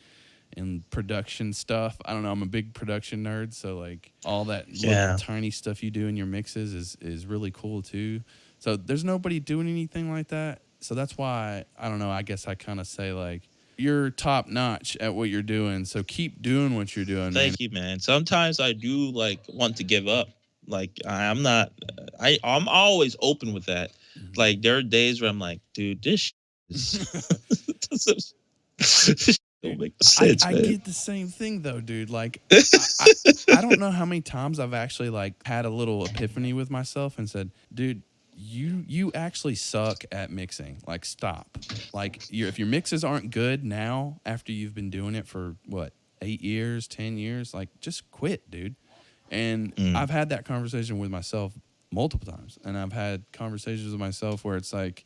production stuff. I don't know, I'm a big production nerd, so like all that little Yeah. tiny stuff you do in your mixes is really cool too. So there's nobody doing anything like that. So that's why I don't know, I guess I kind of say like you're top notch at what you're doing. So keep doing what you're doing, man. Thank you, man. Sometimes I do like want to give up. Like I'm not. I'm always open with that. Like there are days where I'm like, dude, this is this don't Dude, make sense, I man. get the same thing though, dude. Like I don't know how many times I've actually like had a little epiphany with myself and said, dude, you actually suck at mixing. Like stop. Like if your mixes aren't good now after you've been doing it for what, 8 years, 10 years, like just quit, dude. And Mm, I've had that conversation with myself multiple times. And I've had conversations with myself where it's like,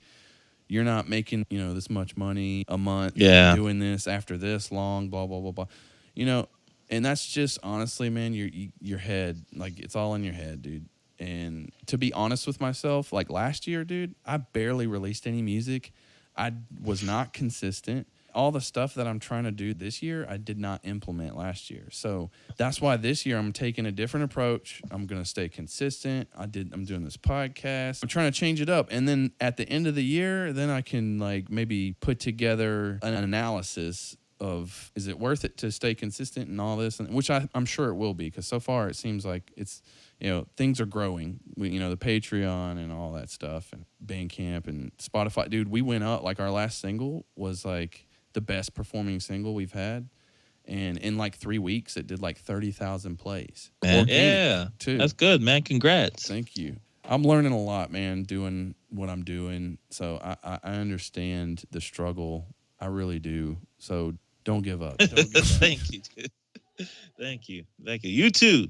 you're not making, this much money a month yeah, doing this after this long, blah, blah, blah, blah. You know, and that's just honestly, man, your head, like it's all in your head, dude. And to be honest with myself, like last year, dude, I barely released any music. I was not consistent. All the stuff that I'm trying to do this year, I did not implement last year. So that's why this year I'm taking a different approach. I'm gonna stay consistent. I'm doing this podcast. I'm trying to change it up. And then at the end of the year, then I can like maybe put together an analysis of is it worth it to stay consistent and all this, and which I'm sure it will be because so far it seems like it's things are growing. The Patreon and all that stuff and Bandcamp and Spotify, dude. We went up like our last single was like the best performing single we've had, and in like 3 weeks it did like 30,000 plays, man. organic Yeah, too. that's good, man. Congrats. Thank you. I'm learning a lot, man, doing what I'm doing. So I understand the struggle. I really do. So don't give up. Don't give up. Thank you, dude. Thank you. Thank you. You too.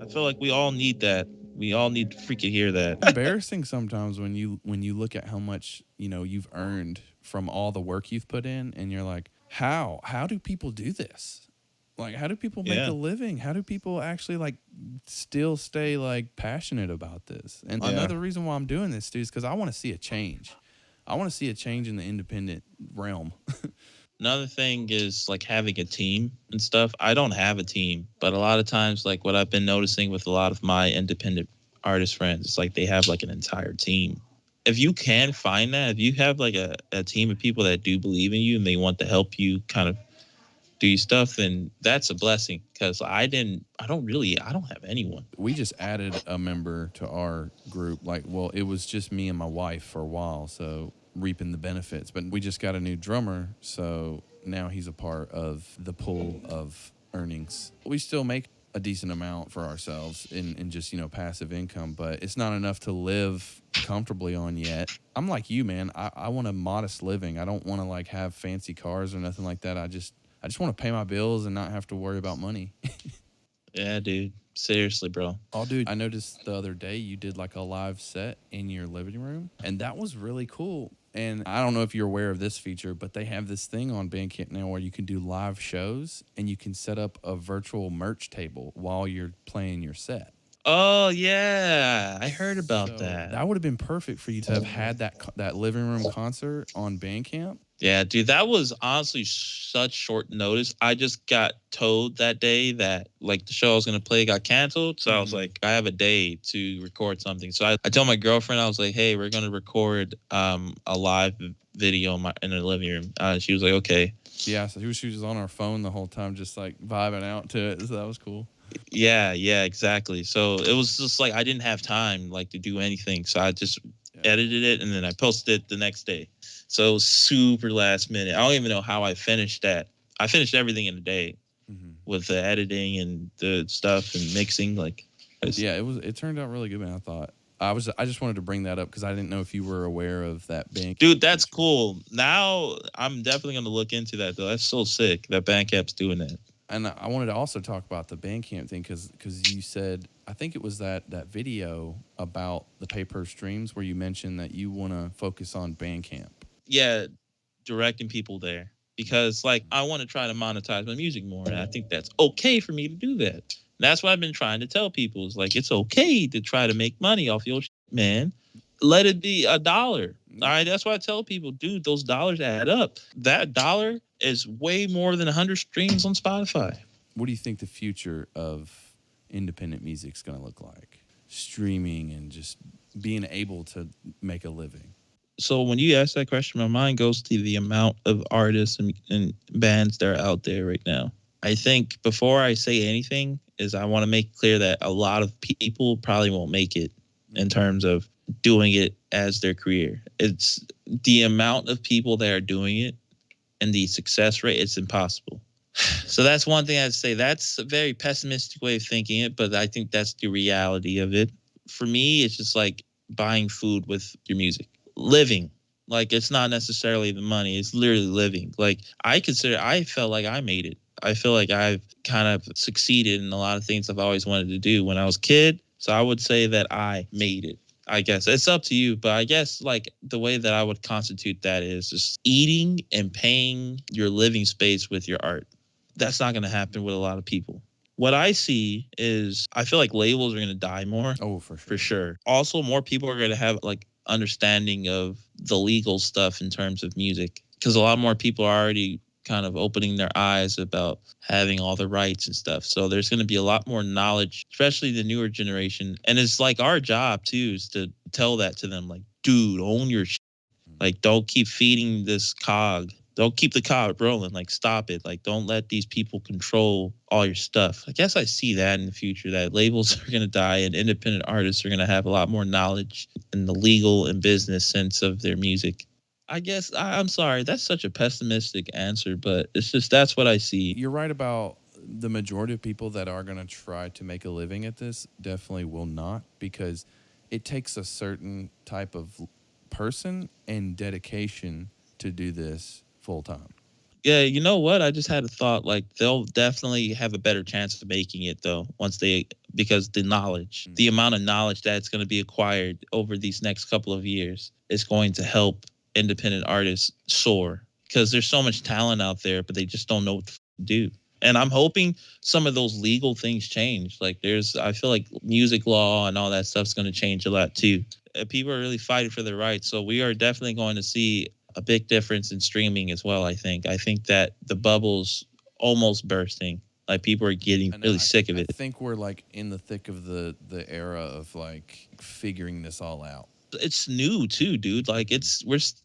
I feel like we all need that. We all need to freaking hear that. Embarrassing sometimes when you look at how much you've earned from all the work you've put in, and you're like, how do people do this? Like, how do people make Yeah. a living? How do people actually like still stay like passionate about this? And Yeah. another reason why I'm doing this, dude, is because I want to see a change. I want to see a change in the independent realm. Another thing is like having a team and stuff. I don't have a team, but a lot of times, like what I've been noticing with a lot of my independent artist friends. It's like they have like an entire team. If you can find that, if you have like a team of people that do believe in you and they want to help you kind of do your stuff, then that's a blessing. Because I don't have anyone. We just added a member to our group. Like, well, it was just me and my wife for a while, so reaping the benefits. But we just got a new drummer, so now he's a part of the pool of earnings. We still make a decent amount for ourselves in just, passive income, but it's not enough to live comfortably on yet. I'm like you, man. I want a modest living. I don't want to like have fancy cars or nothing like that. I just want to pay my bills and not have to worry about money. Yeah, dude. Seriously, bro. Oh, dude, I noticed the other day you did like a live set in your living room, and that was really cool. And I don't know if you're aware of this feature, but they have this thing on Bandcamp now where you can do live shows and you can set up a virtual merch table while you're playing your set. Oh yeah, I heard about So that. that would have been perfect for you to have had that living room concert on Bandcamp. Yeah, dude, that was honestly such short notice. I just got told that day that like the show I was gonna play got canceled. So I was like, I have a day to record something. So I told my girlfriend, I was like, hey, we're gonna record a live video in the living room. She was like, okay. Yeah, so she was on her phone the whole time, just like vibing out to it. So that was cool. Yeah, exactly. So it was just like I didn't have time like to do anything. So I just edited it and then I posted it the next day. So it was super last minute. I don't even know how I finished that. I finished everything in a day with the editing and the stuff and mixing. Like, yeah, it turned out really good, man. I thought I just wanted to bring that up because I didn't know if you were aware of that bank. Dude, that's cool. Now I'm definitely gonna look into that though. That's so sick that Bandcamp's doing that. And I wanted to also talk about the Bandcamp thing because you said, I think it was that video about the pay-per streams where you mentioned that you want to focus on Bandcamp. Yeah, directing people there because like I want to try to monetize my music more, and I think that's okay for me to do that. And that's what I've been trying to tell people is like it's okay to try to make money off your shit, man. Let it be $1. All right, that's why I tell people, dude, those dollars add up. That dollar is way more than 100 streams on Spotify. What do you think the future of independent music is going to look like? Streaming and just being able to make a living. So when you ask that question, my mind goes to the amount of artists and bands that are out there right now. I think before I say anything is I want to make clear that a lot of people probably won't make it in terms of doing it as their career. It's the amount of people that are doing it and the success rate, it's impossible. So that's one thing I'd say. That's a very pessimistic way of thinking it, but I think that's the reality of it. For me, it's just like buying food with your music. Living. Like it's not necessarily the money, it's literally living. Like I felt like I made it. I feel like I've kind of succeeded in a lot of things I've always wanted to do when I was a kid. So I would say that I made it. I guess it's up to you, but I guess like the way that I would constitute that is just eating and paying your living space with your art. That's not going to happen with a lot of people. What I see is I feel like labels are going to die more. Oh, for sure. For sure. Also, more people are going to have like understanding of the legal stuff in terms of music because a lot more people are already kind of opening their eyes about having all the rights and stuff. So there's going to be a lot more knowledge, especially the newer generation. And it's like our job too is to tell that to them like, dude, own your shit. Like, don't keep feeding this cog. Don't keep the cog rolling. Like, stop it. Like, don't let these people control all your stuff. I guess I see that in the future, that labels are going to die and independent artists are going to have a lot more knowledge in the legal and business sense of their music. I guess I'm sorry. That's such a pessimistic answer, but it's just that's what I see. You're right about the majority of people that are going to try to make a living at this definitely will not because it takes a certain type of person and dedication to do this full time. Yeah, you know what? I just had a thought. Like they'll definitely have a better chance of making it though once they because the knowledge, the amount of knowledge that's going to be acquired over these next couple of years is going to help independent artists soar because there's so much talent out there, but they just don't know what to do. And I'm hoping some of those legal things change. Like I feel like music law and all that stuff's going to change a lot too. People are really fighting for their rights, so we are definitely going to see a big difference in streaming as well. I think that the bubble's almost bursting. Like people are getting really sick of I it. think we're like in the thick of the era of like figuring this all out. It's new too, dude. Like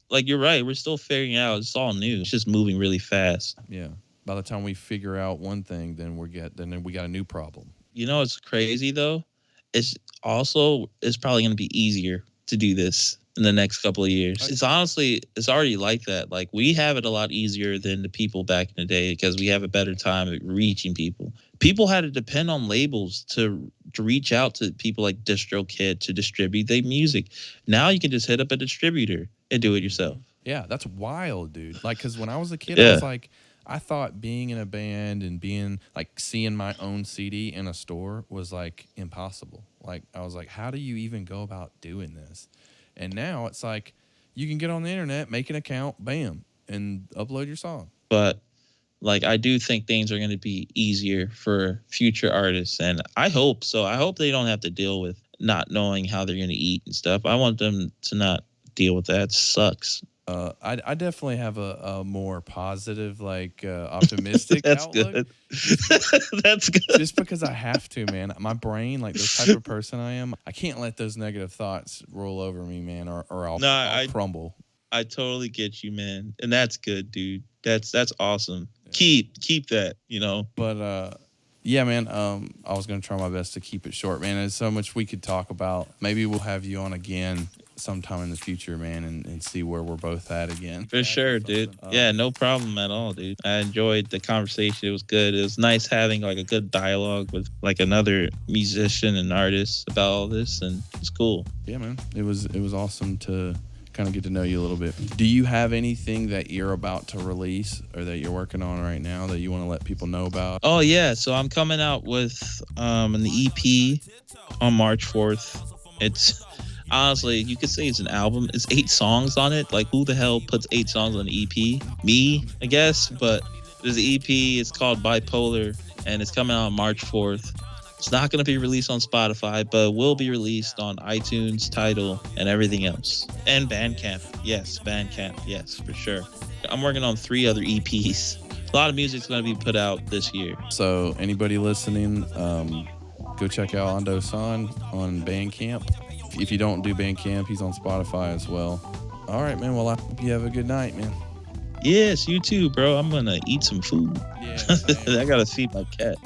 like you're right. We're still figuring out. It's all new. It's just moving really fast. Yeah. By the time we figure out one thing, then we got a new problem. You know, it's crazy though. It's probably going to be easier to do this in the next couple of years. It's already like that. Like we have it a lot easier than the people back in the day because we have a better time at reaching people. People had to depend on labels to reach out to people like DistroKid to distribute their music. Now you can just hit up a distributor and do it yourself. Yeah, that's wild, dude. Like, because when I was a kid, Yeah. I was like, I thought being in a band and being like seeing my own CD in a store was like impossible. Like, I was like, how do you even go about doing this? And now it's like you can get on the internet, make an account, bam, and upload your song. But like I do think things are going to be easier for future artists, and I hope so. I hope they don't have to deal with not knowing how they're going to eat and stuff. I want them to not deal with that. It sucks. I definitely have a more positive, like optimistic That's outlook. good. That's good. Just because I have to, man. My brain, like the type of person I am, I can't let those negative thoughts roll over me, man, or I'll crumble. I totally get you, man, and that's good, dude. That's awesome. Yeah. Keep that, you know. But yeah, man. I was gonna try my best to keep it short, man. There's so much we could talk about. Maybe we'll have you on again sometime in the future, man, and see where we're both at again. For sure, dude. Yeah, no problem at all, dude. I enjoyed the conversation. It was good. It was nice having like a good dialogue with like another musician and artist about all this, and it's cool. Yeah, man. It was awesome to kind of get to know you a little bit. Do you have anything that you're about to release or that you're working on right now that you want to let people know about? Oh yeah, so I'm coming out with an EP on March 4th. It's honestly, you could say it's an album. It's 8 songs on it. Like who the hell puts 8 songs on an EP? Me, I guess, but there's an EP. It's called Bipolar and it's coming out on March 4th. It's not going to be released on Spotify, but will be released on iTunes, Tidal, and everything else. And Bandcamp. Yes, Bandcamp. Yes, for sure. I'm working on 3 other EPs. A lot of music's going to be put out this year. So anybody listening, go check out Ando San on Bandcamp. If you don't do Bandcamp, he's on Spotify as well. All right, man. Well, I hope you have a good night, man. Yes, you too, bro. I'm going to eat some food. Yeah, I got to feed my cat.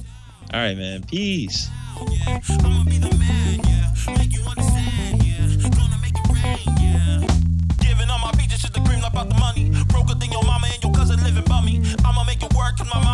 All right, man. Peace. Yeah, I'ma be the man, yeah. Make you understand, yeah. Gonna make it rain, yeah. Giving all my peaches to the cream, not about the money. Broker than your mama and your cousin living by me. I'ma make it work in my mind.